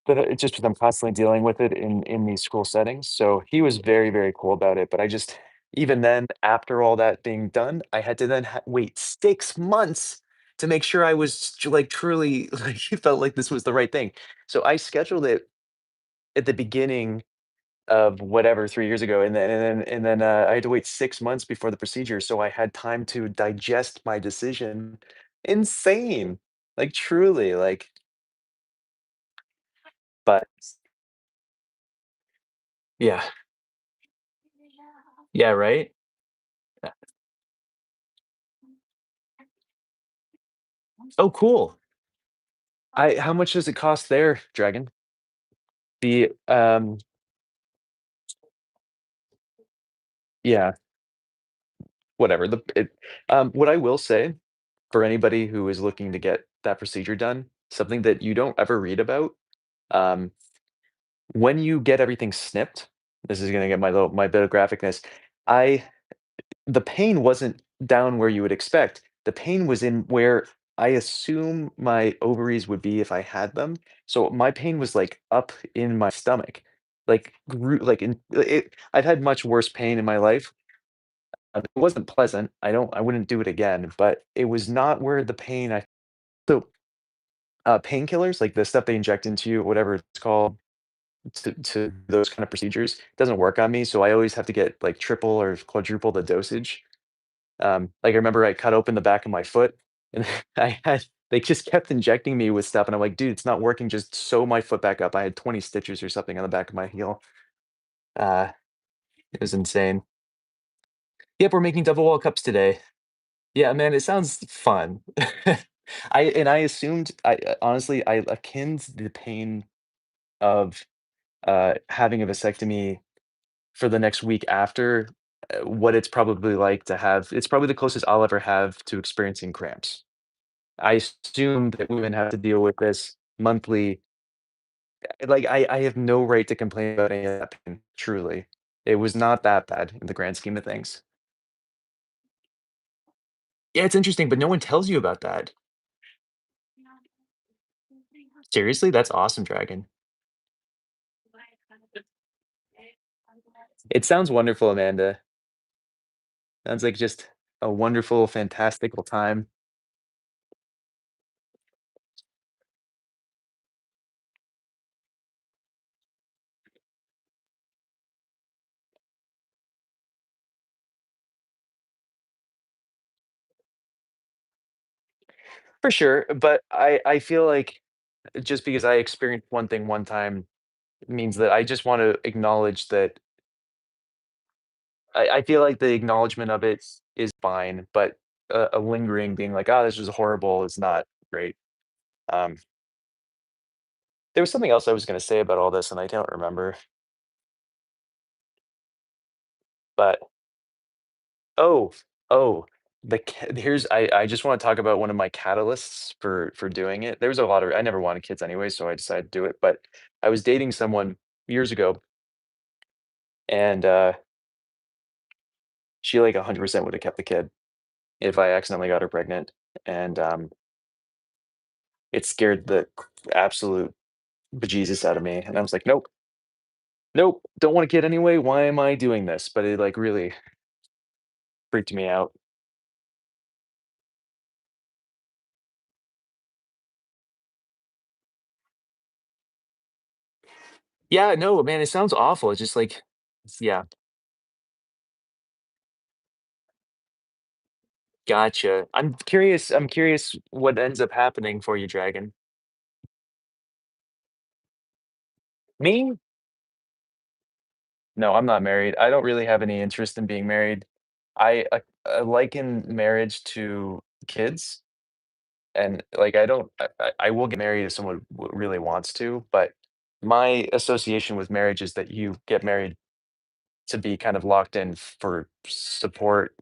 but it's just 'cause I'm constantly dealing with it in these school settings. So he was very, very cool about it. But I just even then, after all that being done, I had to then wait 6 months to make sure I was like truly like felt like this was the right thing. So I scheduled it at the beginning of whatever 3 years ago, and then I had to wait 6 months before the procedure, so I had time to digest my decision. Insane, like truly, like. But yeah, yeah, right. Oh, cool. I How much does it cost there, Dragon? The, yeah, whatever, what I will say for anybody who is looking to get that procedure done, something that you don't ever read about, um, when you get everything snipped, this is gonna get my bit of graphicness, I the pain wasn't down where you would expect. The pain was in where I assume my ovaries would be if I had them. So my pain was like up in my stomach, like like I've had much worse pain in my life. It wasn't pleasant. I wouldn't do it again, but it was not where the pain I so painkillers, like the stuff they inject into you, whatever it's called. to those kind of procedures. It doesn't work on me, so I always have to get like triple or quadruple the dosage. Like I remember I cut open the back of my foot and I had they just kept injecting me with stuff and I'm like, dude, it's not working. Just sew my foot back up. I had 20 stitches or something on the back of my heel. Uh, it was insane. Yep, we're making double wall cups today. Yeah, man, it sounds fun. I assumed honestly I akin the pain of having a vasectomy for the next week after what it's probably like to have. It's probably the closest I'll ever have to experiencing cramps. I assume that women have to deal with this monthly. Like I have no right to complain about any of that pain. Truly, it was not that bad in the grand scheme of things. Yeah, it's interesting, but no one tells you about that. Seriously, that's awesome, Dragon. It sounds wonderful, Amanda. Sounds like just a wonderful, fantastical time. For sure, but I feel like just because I experienced one thing one time means that I just want to acknowledge that I feel like the acknowledgement of it is fine, but a lingering being like, "Oh, this was horrible," is not great. Um, there was something else I was gonna say about all this, and I don't remember, but oh, oh, here's I just wanna talk about one of my catalysts for doing it. There was a lot of I never wanted kids anyway, so I decided to do it, but I was dating someone years ago, and, she, like, 100% would've kept the kid if I accidentally got her pregnant, and, it scared the absolute bejesus out of me, and I was like, "Nope, nope, don't want a kid anyway, why am I doing this?" But it, like, really freaked me out. Yeah, no, man, it sounds awful, it's just like yeah, gotcha. I'm curious what ends up happening for you, Dragon. Me? No, I'm not married. I don't really have any interest in being married. I liken marriage to kids, and, like, I don't I will get married if someone really wants to, but my association with marriage is that you get married to be kind of locked in for support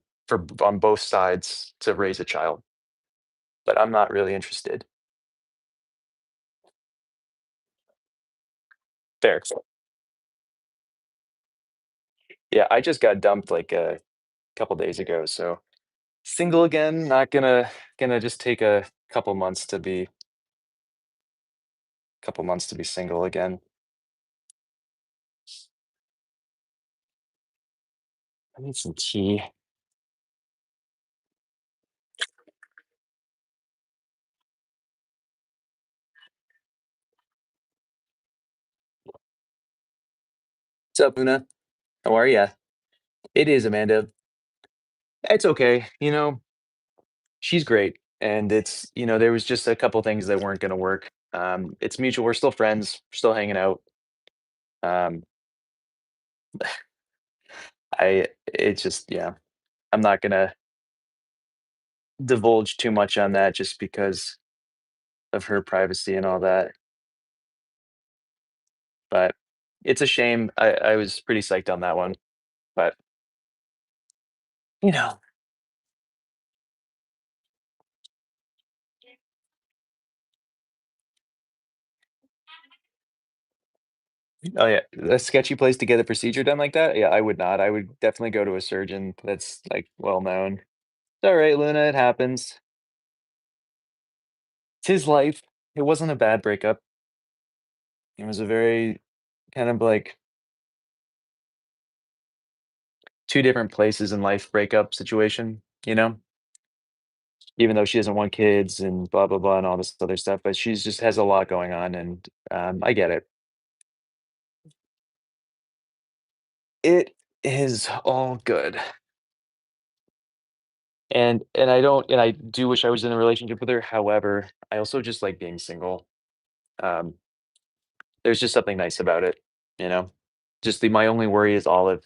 on both sides to raise a child, but I'm not really interested. Fair. Yeah, I just got dumped like a couple days ago, so single again, not gonna just take a couple months to be single again. I need some tea. What's up, Una? How are ya? It is Amanda. It's okay. She's great, and there was just a couple things that weren't gonna work. It's mutual. We're still friends. We're still hanging out. Um, it's just yeah. I'm not gonna divulge too much on that just because of her privacy and all that. But it's a shame. I was pretty psyched on that one, but you know. Oh yeah, a sketchy place to get a procedure done like that? Yeah, I would not. I would definitely go to a surgeon that's like well known. It's all right, Luna. It happens. It's his life. It wasn't a bad breakup. It was a very kind of like two different places in life breakup situation. Even though she doesn't want kids and blah blah blah and all this other stuff, but she's just has a lot going on, and I get it. It is all good. And I do wish I was in a relationship with her. However, I also just like being single. Um, there's just something nice about it, you know? Just my only worry is Olive.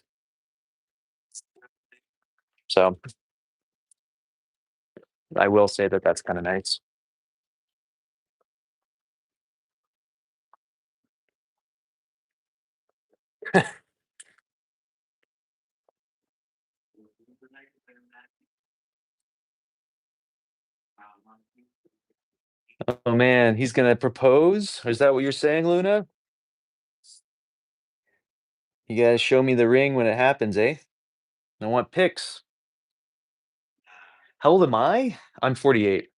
So I will say that that's kind of nice. Oh man, he's gonna propose? Is that what you're saying, Luna? You gotta show me the ring when it happens, eh? I want pics. How old am I? I'm 48.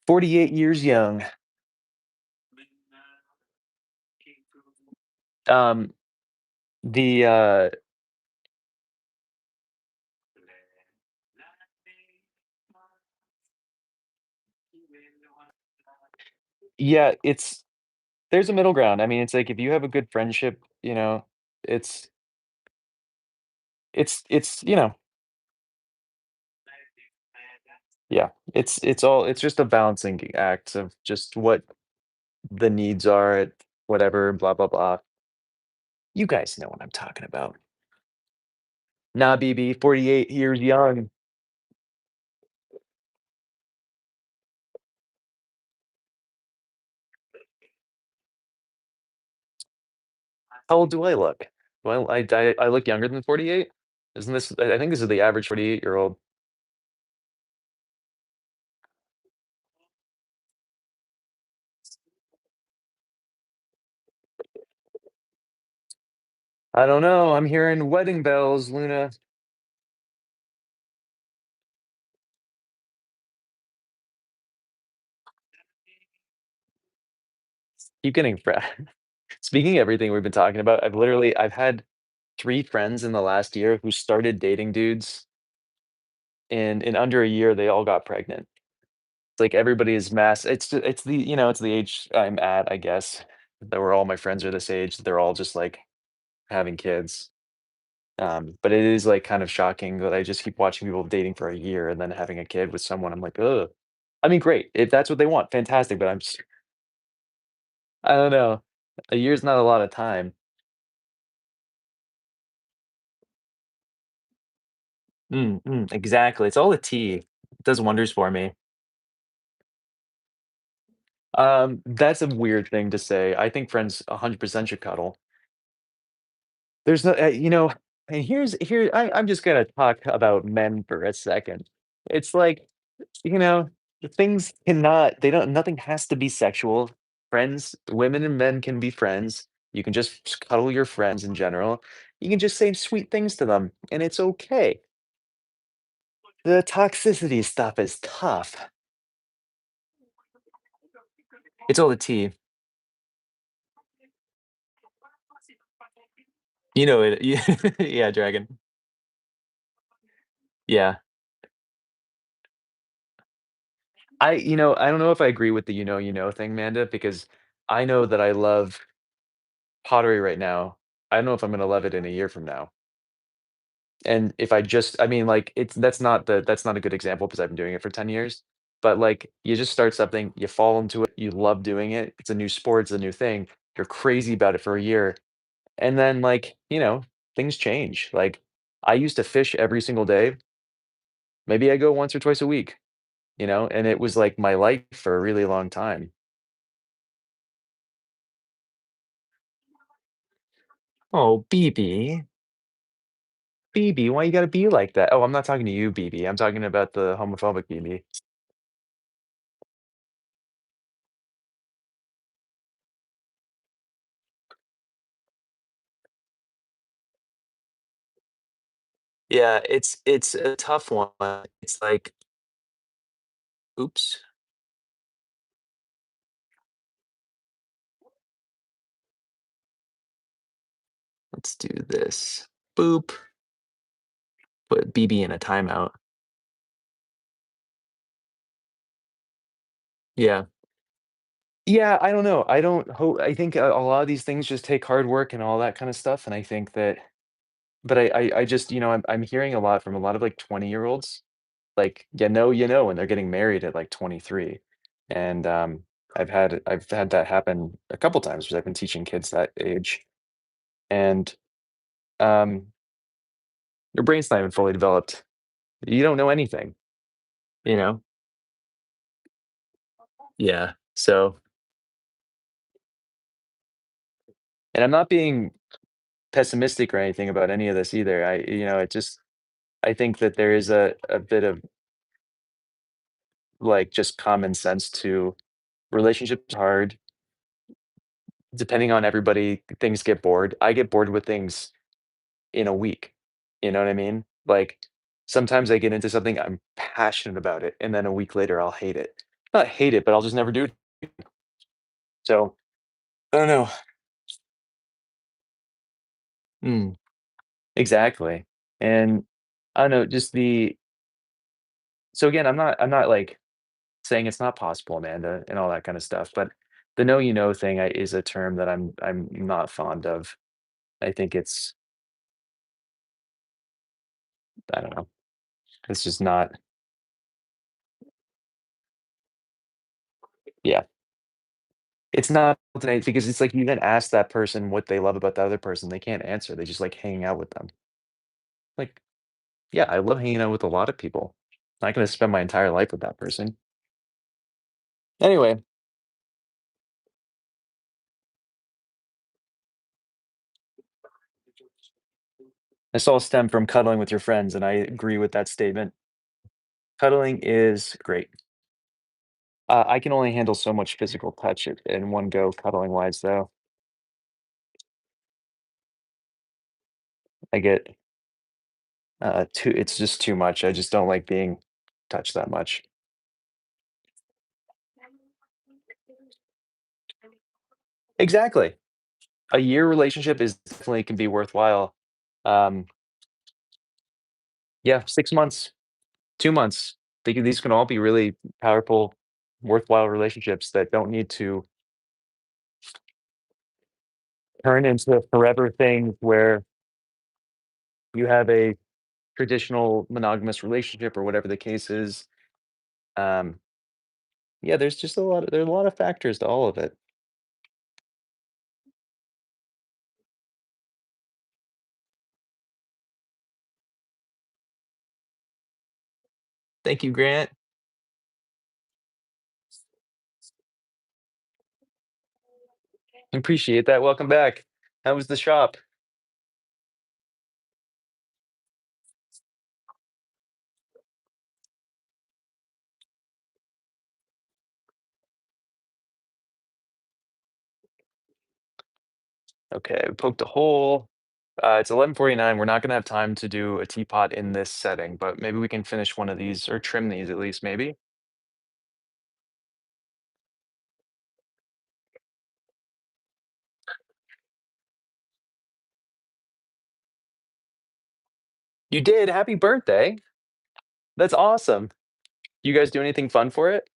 48 years young. Um, the yeah, there's a middle ground. I mean, it's like if you have a good friendship, it's it's yeah, it's just a balancing act of just what the needs are at whatever, blah blah blah. You guys know what I'm talking about. Nah, BB, 48 years young. How old do I look? Well, I look younger than 48? Isn't this I think this is the average 48-year-old. I don't know. I'm hearing wedding bells, Luna. Keep getting speaking of everything we've been talking about, I've had 3 friends in the last year who started dating dudes, and in under a year, they all got pregnant. It's like everybody is mass it's the it's the age I'm at, I guess, that where all my friends are this age, they're all just, like, having kids. But it is, like, kind of shocking that I just keep watching people dating for a year and then having a kid with someone, I'm like, "Ugh." I mean, great, if that's what they want, fantastic, but I don't know. A year's not a lot of time. Exactly, it's all the tea. It does wonders for me. That's a weird thing to say. I think friends 100% should cuddle. There's no and I'm just gonna talk about men for a second. It's like, you know, the things cannot they don't nothing has to be sexual. Friends, women and men can be friends. You can just cuddle your friends in general. You can just say sweet things to them, and it's okay. The toxicity stuff is tough. It's all the tea. You know it. Yeah, yeah, dragon. Yeah. I don't know if I agree with the thing, Manda, because I know that I love pottery right now. I don't know if I'm gonna love it in a year from now. And if I mean, like, that's not a good example because I've been doing it for 10 years. But like you just start something, you fall into it, you love doing it. It's a new sport, it's a new thing. You're crazy about it for a year. And then like, things change. Like I used to fish every single day. Maybe I go once or twice a week, and it was like my life for a really long time. Oh, BB. BB, why you gotta be like that? Oh, I'm not talking to you, BB. I'm talking about the homophobic BB. Yeah, it's a tough one. It's like, oops, let's do this. Boop. Put BB in a timeout. Yeah. Yeah, I don't know. I think a lot of these things just take hard work and all that kind of stuff, and I think that but I just, I'm hearing a lot from a lot of, like, 20-year-olds, like, and they're getting married at, like, 23, and, I've had that happen a couple times because 'cause I've been teaching kids that age, and, um, their brain's not even fully developed. You don't know anything, you know? Yeah, so and I'm not being pessimistic or anything about any of this either. It just I think that there is a bit of, like, just common sense to relationships are hard, depending on everybody, things get bored. I get bored with things in a week, you know what I mean? Like, sometimes I get into something, I'm passionate about it, and then a week later, I'll hate it. Not hate it, but I'll just never do it. So, I don't know. Mm, exactly, and I don't know, just the so again, I'm not, like, saying it's not possible, Amanda, and all that kinda stuff, but the "know you know" thing is a term that I'm not fond of. I think it's I don't know. It's just not yeah. It's not tonight because it's like you then ask that person what they love about the other person, they can't answer, they just like hanging out with them. Like, yeah, I love hanging out with a lot of people. I'm not gonna spend my entire life with that person. Anyway, this all stemmed from cuddling with your friends, and I agree with that statement. Cuddling is great. I can only handle so much physical touch in one go, cuddling wise, though. I get too, it's just too much. I just don't like being touched that much. Exactly. A year relationship is definitely can be worthwhile. Um, yeah, 6 months, 2 months. These can all be really powerful, worthwhile relationships that don't need to turn into forever things where you have a traditional monogamous relationship or whatever the case is. Um, yeah, there's a lot of factors to all of it. Thank you, Grant. Appreciate that. Welcome back. How was the shop? Okay, we poked a hole. It's 11:49. We're not gonna have time to do a teapot in this setting, but maybe we can finish one of these or trim these at least, maybe. You did. Happy birthday. That's awesome. You guys do anything fun for it?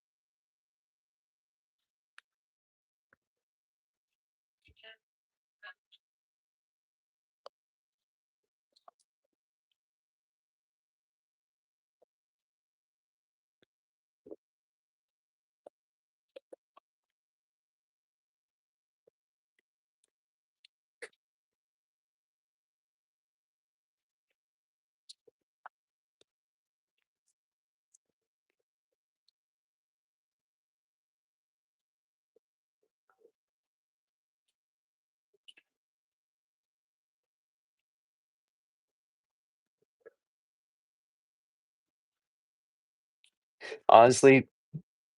Honestly,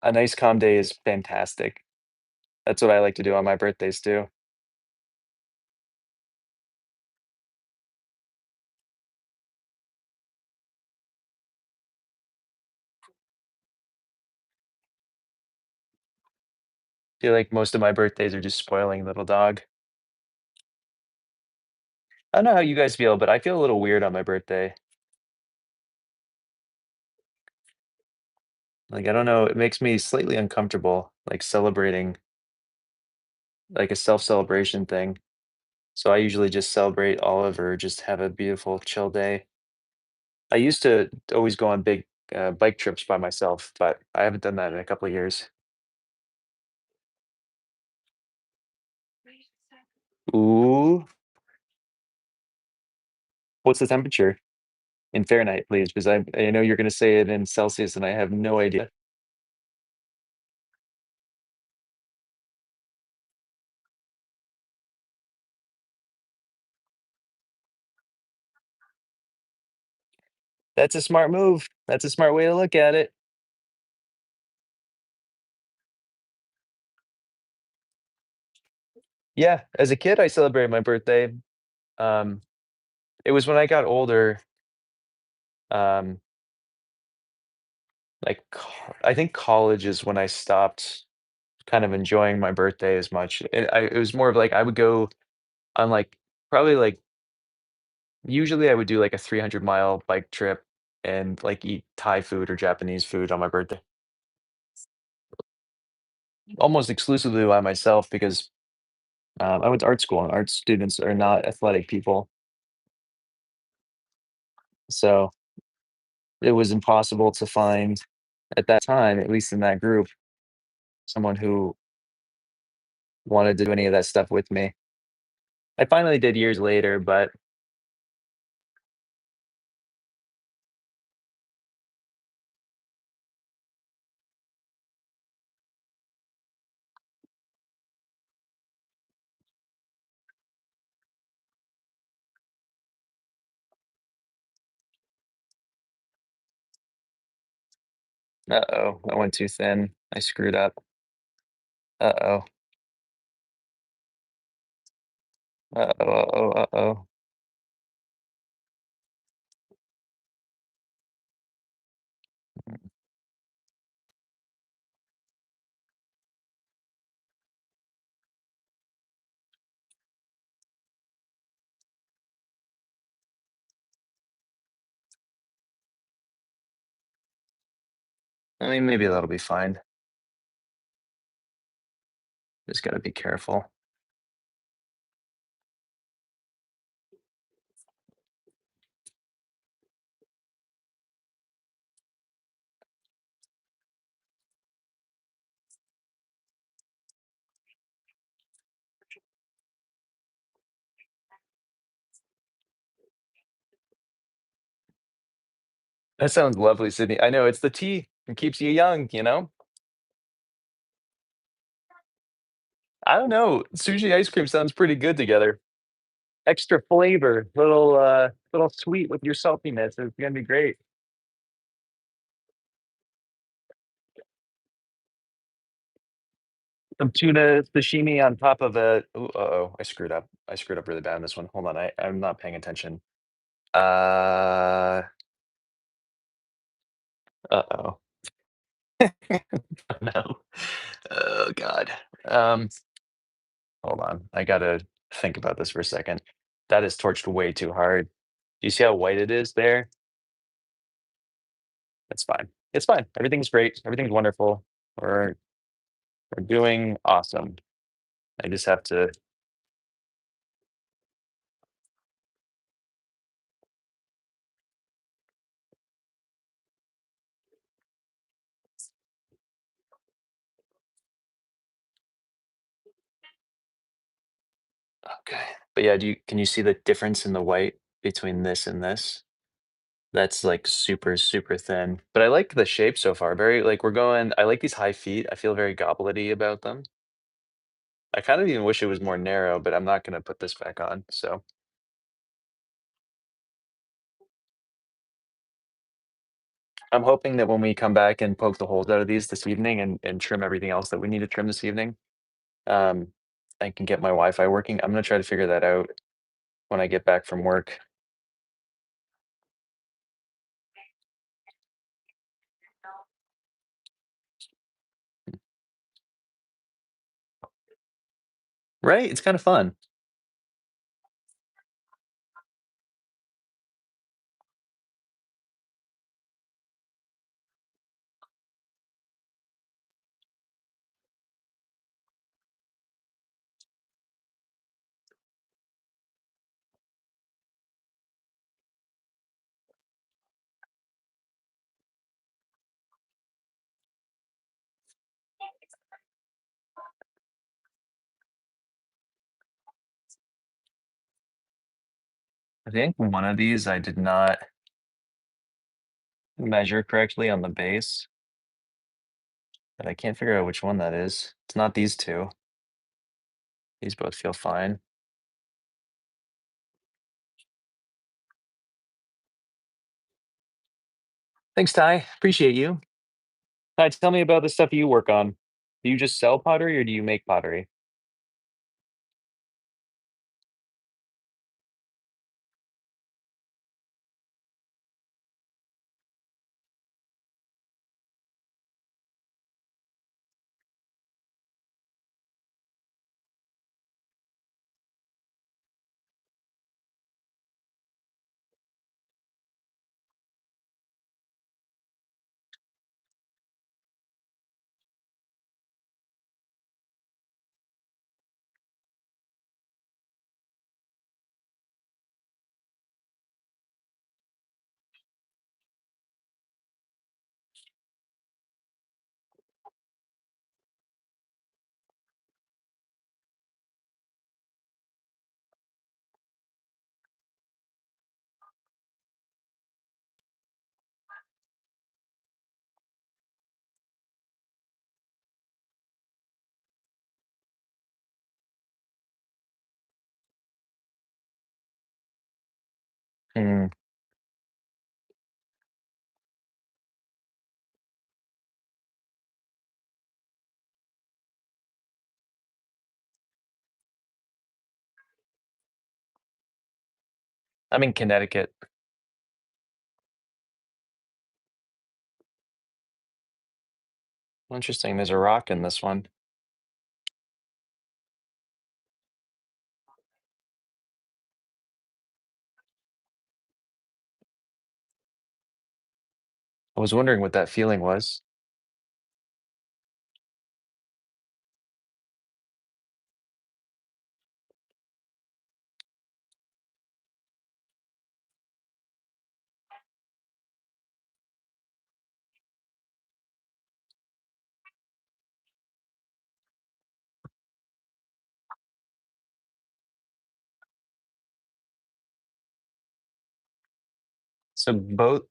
a nice calm day is fantastic. That's what I like to do on my birthdays too. Feel like most of my birthdays are just spoiling little dog. I don't know how you guys feel, but I feel a little weird on my birthday. Like, I don't know, it makes me slightly uncomfortable, like, celebrating. like a self-celebration thing. So I usually just celebrate Olive or just have a beautiful chill day. I used to always go on big bike trips by myself, but I haven't done that in a couple of years. Ooh, what's the temperature in Fahrenheit, please? Because I know you're going to say it in Celsius, and I have no idea. That's a smart move. That's a smart way to look at it. Yeah, as a kid, I celebrated my birthday. Um, it was when I got older. Um, I think college is when I stopped kind of enjoying my birthday as much. It was more of like I would go on like probably like usually I would do like a 300-mile bike trip and like eat Thai food or Japanese food on my birthday, almost exclusively by myself because I went to art school and art students are not athletic people. So it was impossible to find at that time, at least in that group, someone who wanted to do any of that stuff with me. I finally did years later, but uh-oh, I went too thin. I screwed up. Uh-oh. Uh-oh, uh-oh, uh-oh. I mean, maybe that'll be fine. Just gotta be careful. That sounds lovely, Sydney. I know it's the tea. It keeps you young, you know? I don't know. Sushi ice cream sounds pretty good together. Extra flavor, little sweet with your saltiness. It's gonna be great. Some tuna sashimi on top of a ooh, uh-oh, I screwed up. I screwed up really bad on this one. Hold on, I'm not paying attention. Uh, uh-oh. No. Oh god. Um, hold on. I gotta think about this for a second. That is torched way too hard. Do you see how white it is there? It's fine. It's fine. Everything's great. Everything's wonderful. We're we're doing awesome. I just have to okay. But yeah, can you see the difference in the white between this and this? That's like super, super thin. But I like the shape so far. Very like we're going I like these high feet. I feel very gobblety about them. I kind of even wish it was more narrow, but I'm not gonna put this back on. So I'm hoping that when we come back and poke the holes out of these this evening and trim everything else that we need to trim this evening, um, I can get my Wi-Fi working. I'm gonna try to figure that out when I get back from work. Right? It's kind of fun. I think one of these I did not measure correctly on the base, but I can't figure out which one that is. It's not these two. These both feel fine. Thanks, Ty. Appreciate you. Ty, tell me about the stuff you work on. Do you just sell pottery or do you make pottery? Hmm. I'm in Connecticut. Interesting. There's a rock in this one. I was wondering what that feeling was. So both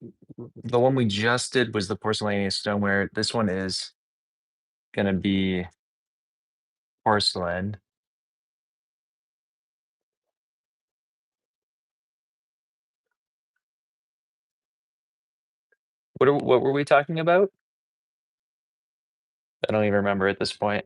the one we just did was the porcelaneous stoneware. This one is gonna be porcelain. What were we talking about? I don't even remember at this point.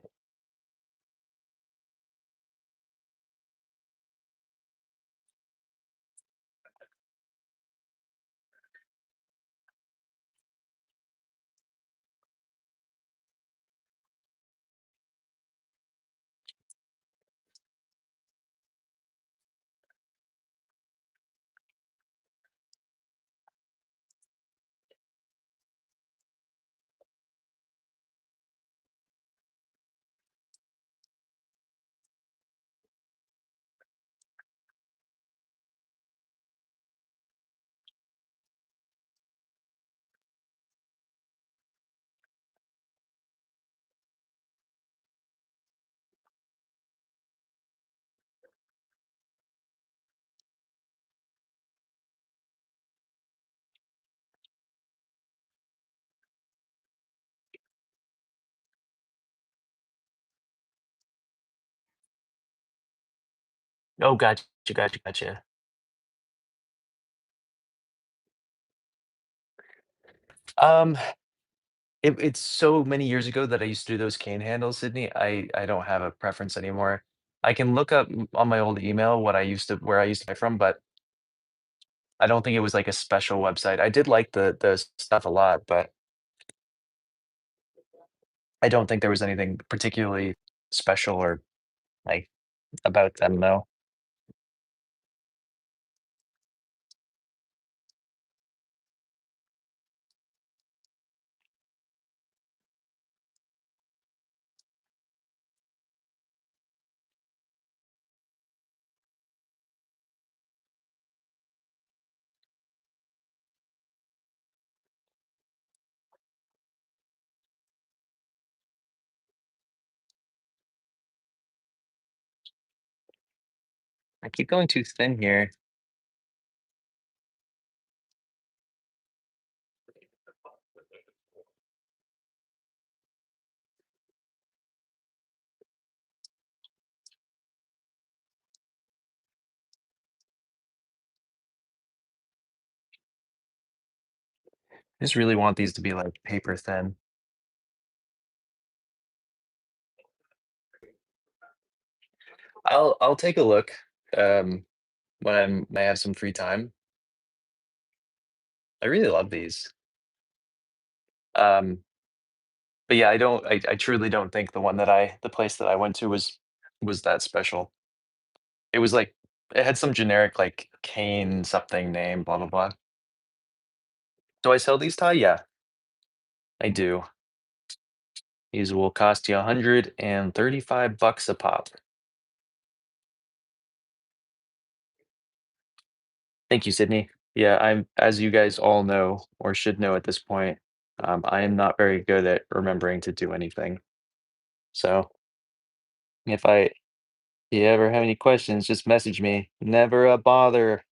Oh, gotcha. Um, it's so many years ago that I used to do those cane handles, Sydney. I don't have a preference anymore. I can look up on my old email what I used to where I used to buy from, but I don't think it was like a special website. I did like the stuff a lot, but I don't think there was anything particularly special or like about them though. I keep going too thin here. I just really want these to be like paper thin. I'll take a look when I have some free time. I really love these. Um, but yeah, I truly don't think the place that I went to was that special. It was like it had some generic like cane something name, blah blah blah. Do I sell these, Ty? Yeah, I do. These will cost you $135 a pop. Thank you, Sydney. Yeah, I'm as you guys all know or should know at this point, I am not very good at remembering to do anything. So if you ever have any questions, just message me. Never a bother.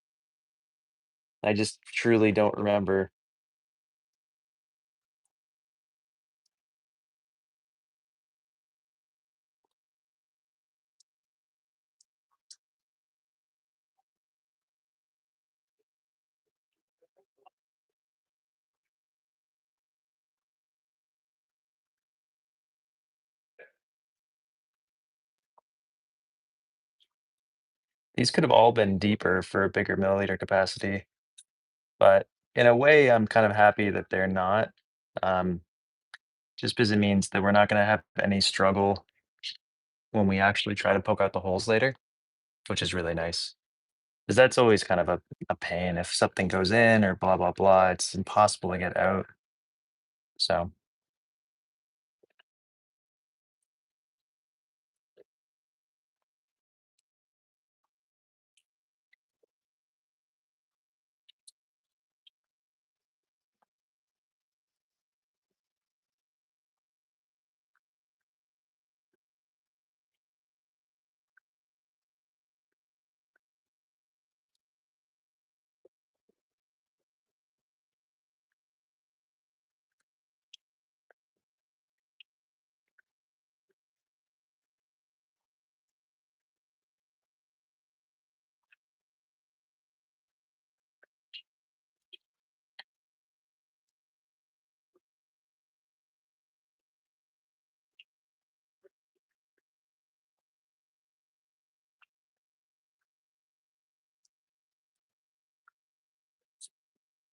I just truly don't remember. These could have all been deeper for a bigger milliliter capacity, but in a way, I'm kind of happy that they're not. Um, just because it means that we're not going to have any struggle when we actually try to poke out the holes later, which is really nice. Because that's always kind of a pain. If something goes in or blah, blah, blah, it's impossible to get out. So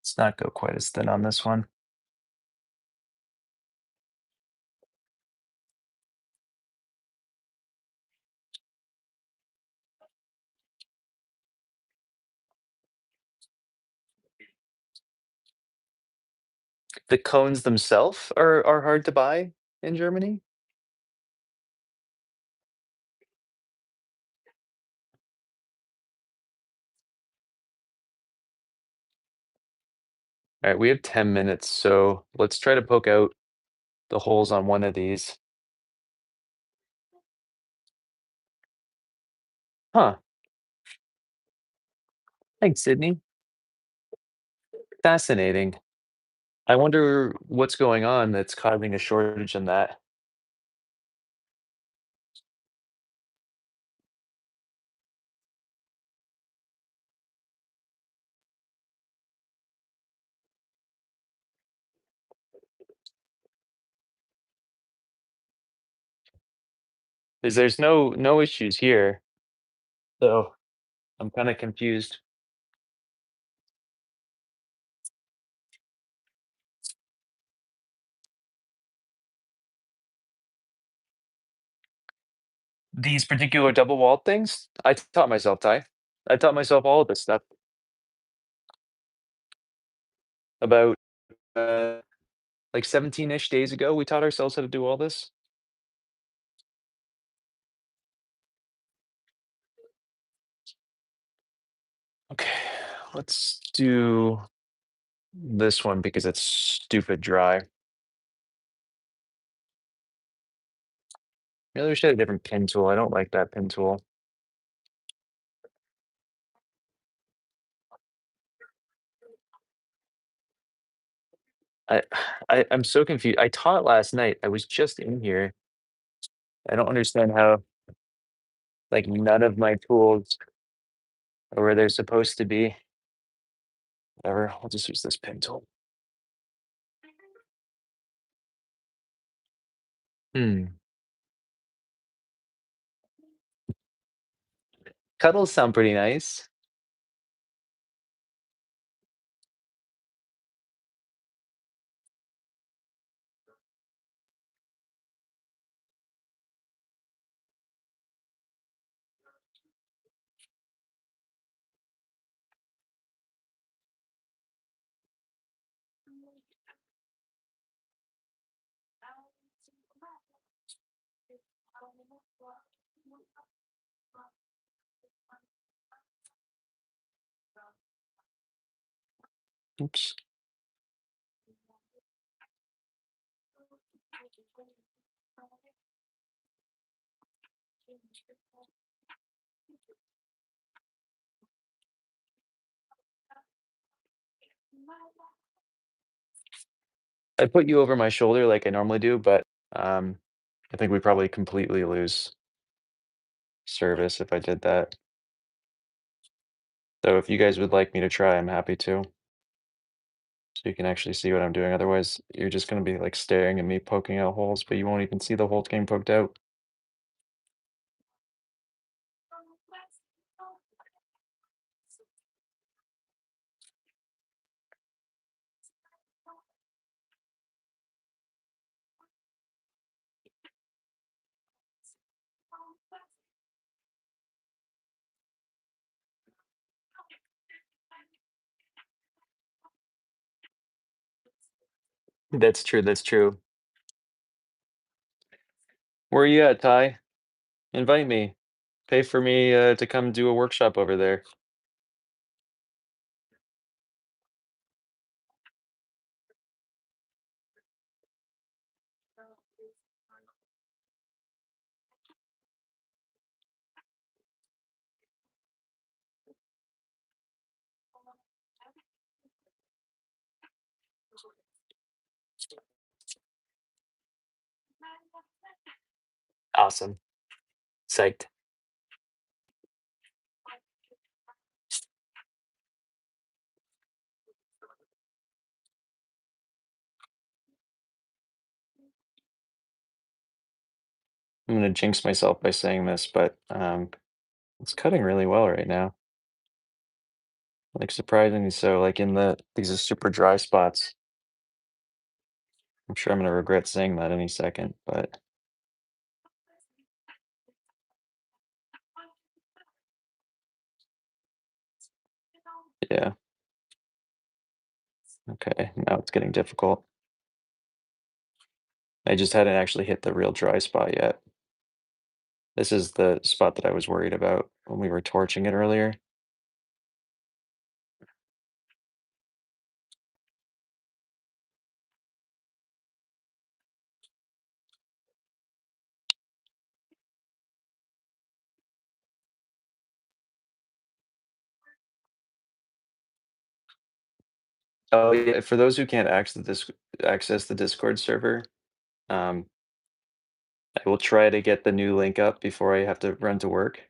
let's not go quite as thin on this one. The cones themselves are hard to buy in Germany. All right, we have 10 minutes, so let's try to poke out the holes on one of these. Huh. Thanks, Sydney. Fascinating. I wonder what's going on that's causing a shortage in that. Because there's no issues here. So I'm kind of confused. These particular double walled things, I taught myself, Ty. I taught myself all of this stuff about like 17-ish days ago. We taught ourselves how to do all this. Okay, let's do this one because it's stupid dry. Really wish I had a different pin tool. I don't like that pin tool. I, I'm so confused. I taught last night. I was just in here. I don't understand how like none of my tools are where they're supposed to be. Whatever. I'll just use this pin tool. Hmm. Cuddles sound pretty nice. Oops. I put you over my shoulder like I normally do, but um, I think we probably completely lose service if I did that. So if you guys would like me to try, I'm happy to. So you can actually see what I'm doing. Otherwise, you're just gonna be like staring at me poking out holes, but you won't even see the holes getting poked out. That's true. That's true. Where are you at, Ty? Invite me. Pay for me to come do a workshop over there. Awesome. Psyched. I'm gonna jinx myself by saying this, but it's cutting really well right now. Like surprisingly so. Like in these are super dry spots. I'm sure I'm gonna regret saying that any second, but yeah. Okay. Now it's getting difficult. I just hadn't actually hit the real dry spot yet. This is the spot that I was worried about when we were torching it earlier. Oh yeah, for those who can't access the Discord server, um, I will try to get the new link up before I have to run to work.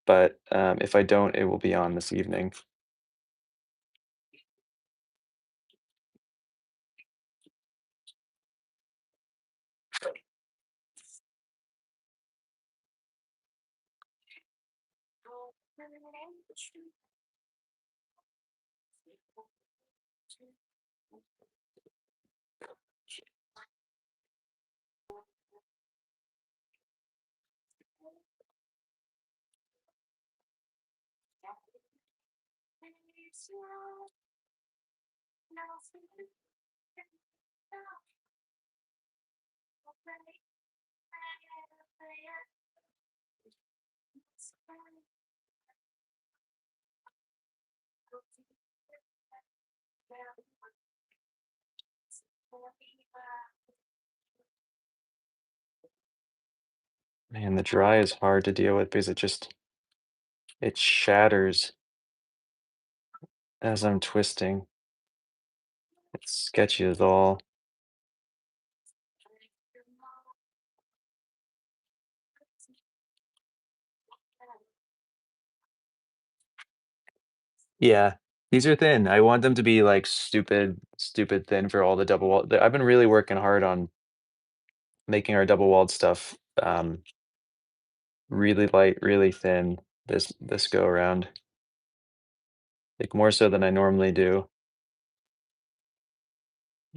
But if I don't, it will be on this evening. Man, the dry is hard to deal with because it shatters as I'm twisting. It's sketchy as all. Yeah, these are thin. I want them to be like stupid thin for all the double wall. I've been really working hard on making our double walled stuff really light, really thin this go around, like more so than I normally do.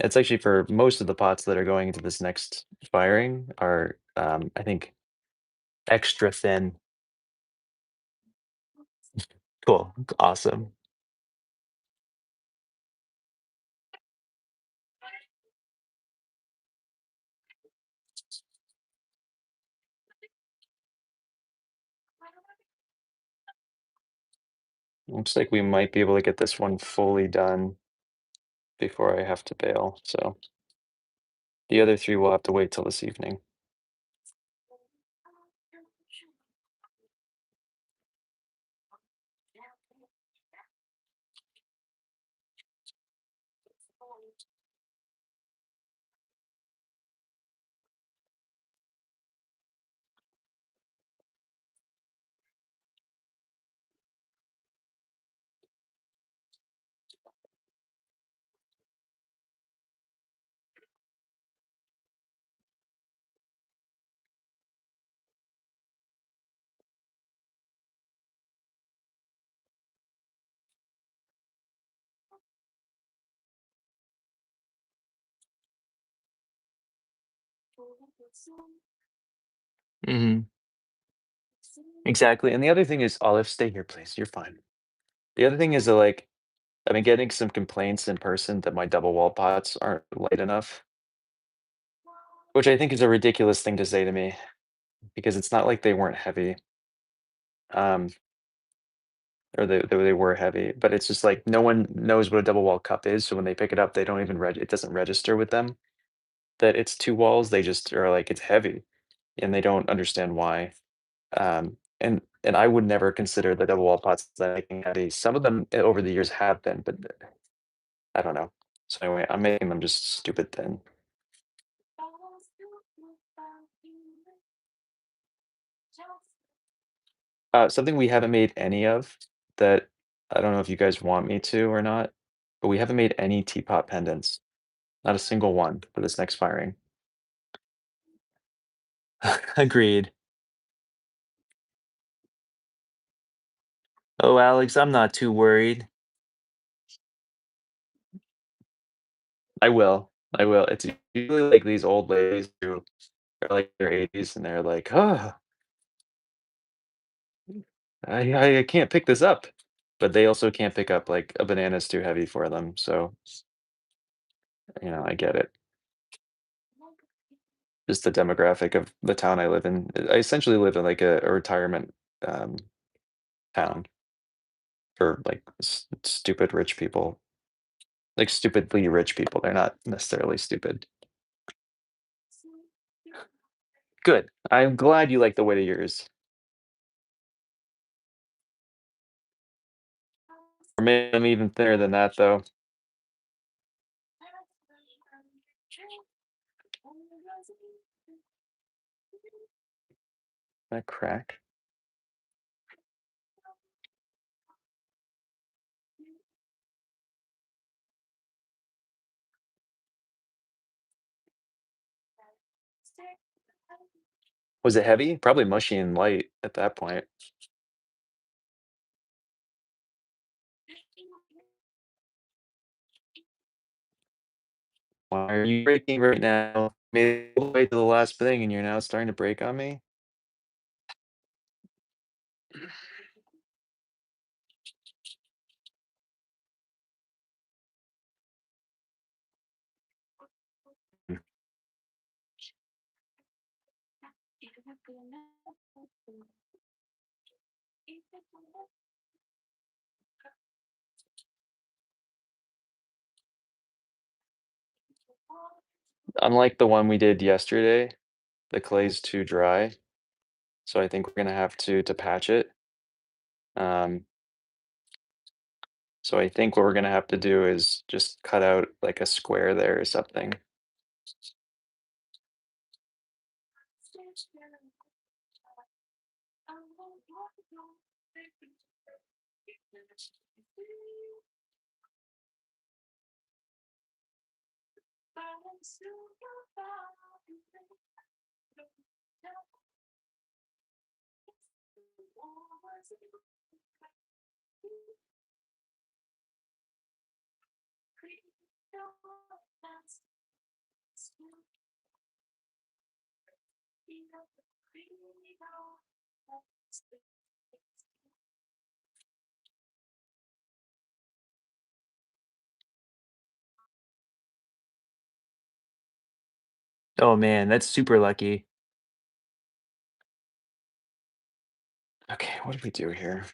It's actually for most of the pots that are going into this next firing are, I think, extra thin. Cool, awesome. Looks like we might be able to get this one fully done before I have to bail. So the other three will have to wait till this evening. Hmm. Exactly. And the other thing is, Olive, stay here, please. You're fine. The other thing is that, like, I've been getting some complaints in person that my double wall pots aren't light enough, which I think is a ridiculous thing to say to me because it's not like they weren't heavy, um, or they were heavy, but it's just like no one knows what a double wall cup is. So when they pick it up, they don't even it doesn't register with them that it's two walls. They just are like, it's heavy and they don't understand why. And I would never consider the double wall pots that I'm making heavy. Some of them over the years have been, but I don't know. So anyway, I'm making them just stupid thin. Something we haven't made any of that I don't know if you guys want me to or not, but we haven't made any teapot pendants. Not a single one for this next firing. Agreed. Oh, Alex, I'm not too worried. I will. I will. It's usually like these old ladies who are like their 80s and they're like, oh, I can't pick this up. But they also can't pick up like a banana's too heavy for them. So, I get it. Just the demographic of the town I live in. I essentially live in like a retirement um, town for like stupid rich people, like stupidly rich people. They're not necessarily stupid. Good. I'm glad you like the weight of yours. Or maybe I'm even thinner than that though. That crack. Was it heavy? Probably mushy and light at that point. Why are you breaking right now? Made it all the way to the last thing and you're now starting to break on me? Unlike the one we did yesterday, the clay's too dry. So I think we're gonna have to patch it. Um, so I think what we're gonna have to do is just cut out like a square there or something. Oh man, that's super lucky. Okay, what do we do here?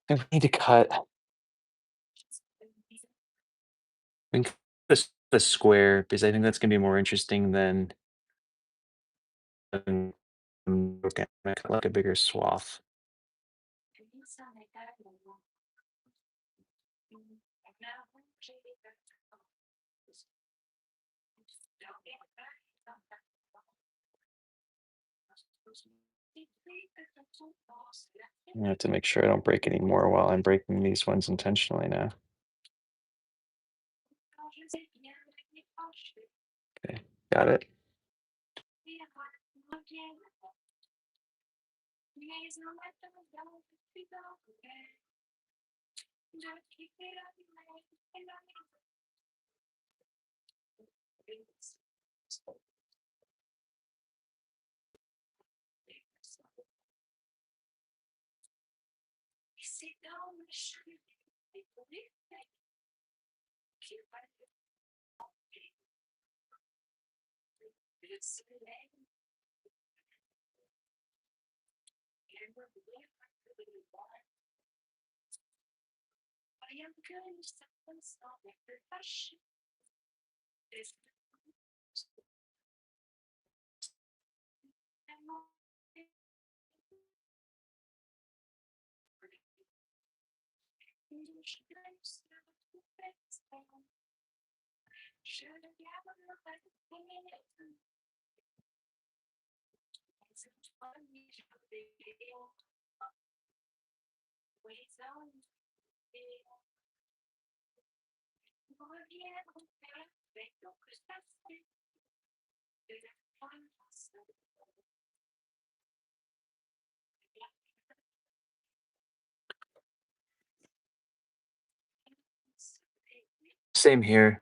I think we need to cut. We can cut the square because I think that's gonna be more interesting than okay, cut like a bigger swath. I have to make sure I don't break any more while I'm breaking these ones intentionally now. Okay, got it. Same here.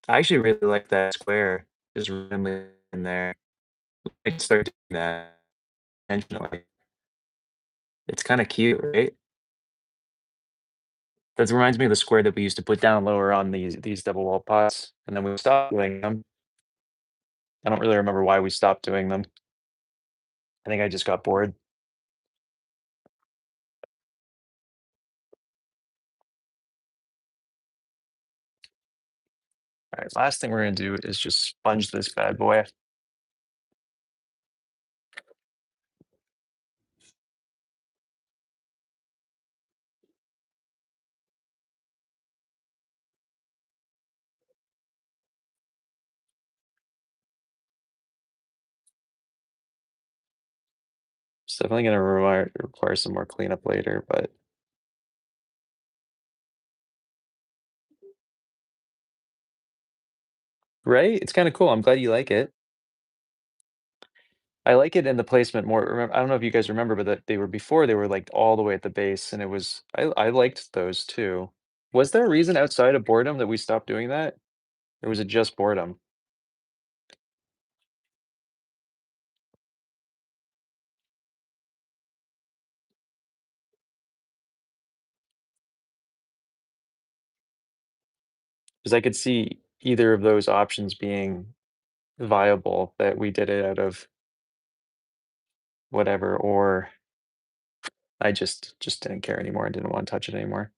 I actually really like that square just randomly in there. I can start doing that intentionally. It's kind of cute, right? That reminds me of the square that we used to put down lower on these double wall pots, and then we stopped doing them. I don't really remember why we stopped doing them. I think I just got bored. All right, last thing we're gonna do is just sponge this bad boy. It's definitely gonna require some more cleanup later, but right? It's kind of cool. I'm glad you like it. I like it in the placement more. I don't know if you guys remember, but that they were before they were like all the way at the base, and it was I liked those too. Was there a reason outside of boredom that we stopped doing that? Or was it just boredom? Because I could see either of those options being viable, that we did it out of whatever, or I just didn't care anymore and didn't want to touch it anymore.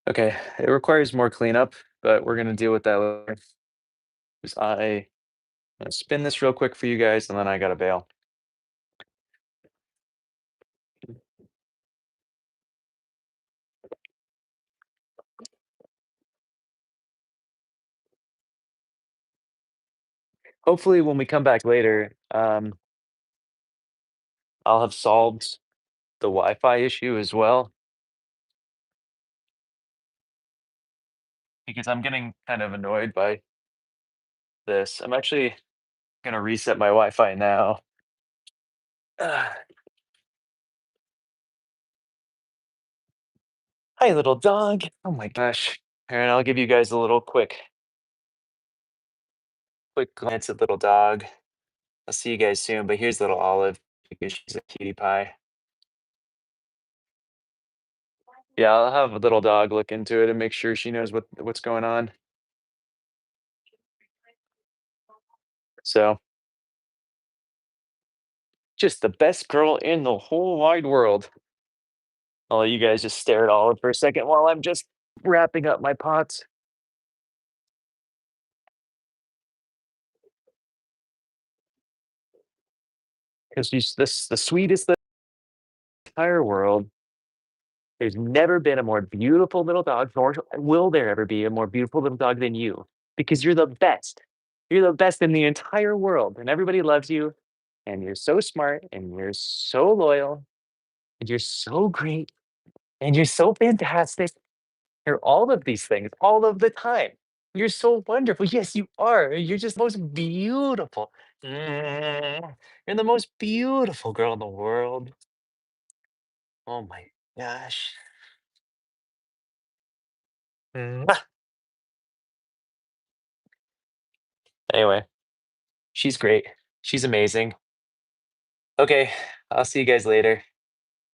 Okay, it requires more cleanup, but we're gonna deal with that later. 'Cause I'm gonna spin this real quick for you guys, and then I gotta bail. Hopefully, when we come back later, I'll have solved the Wi-Fi issue as well, because I'm getting kind of annoyed by this. I'm actually gonna reset my Wi-Fi now. Ah, hi, little dog. Oh my gosh. All right, I'll give you guys a little quick glance at little dog. I'll see you guys soon, but here's little Olive because she's a cutie pie. Yeah, I'll have a little dog look into it and make sure she knows what's going on. So, just the best girl in the whole wide world. I'll let you guys just stare at Olive for a second while I'm just wrapping up my pots. Because she's the sweetest in the entire world. There's never been a more beautiful little dog, nor will there ever be a more beautiful little dog than you, because you're the best. You're the best in the entire world, and everybody loves you, and you're so smart, and you're so loyal, and you're so great, and you're so fantastic. You're all of these things all of the time. You're so wonderful. Yes, you are. You're just the most beautiful. You're the most beautiful girl in the world. Oh my gosh. Mwah. Anyway, she's great. She's amazing. Okay, I'll see you guys later.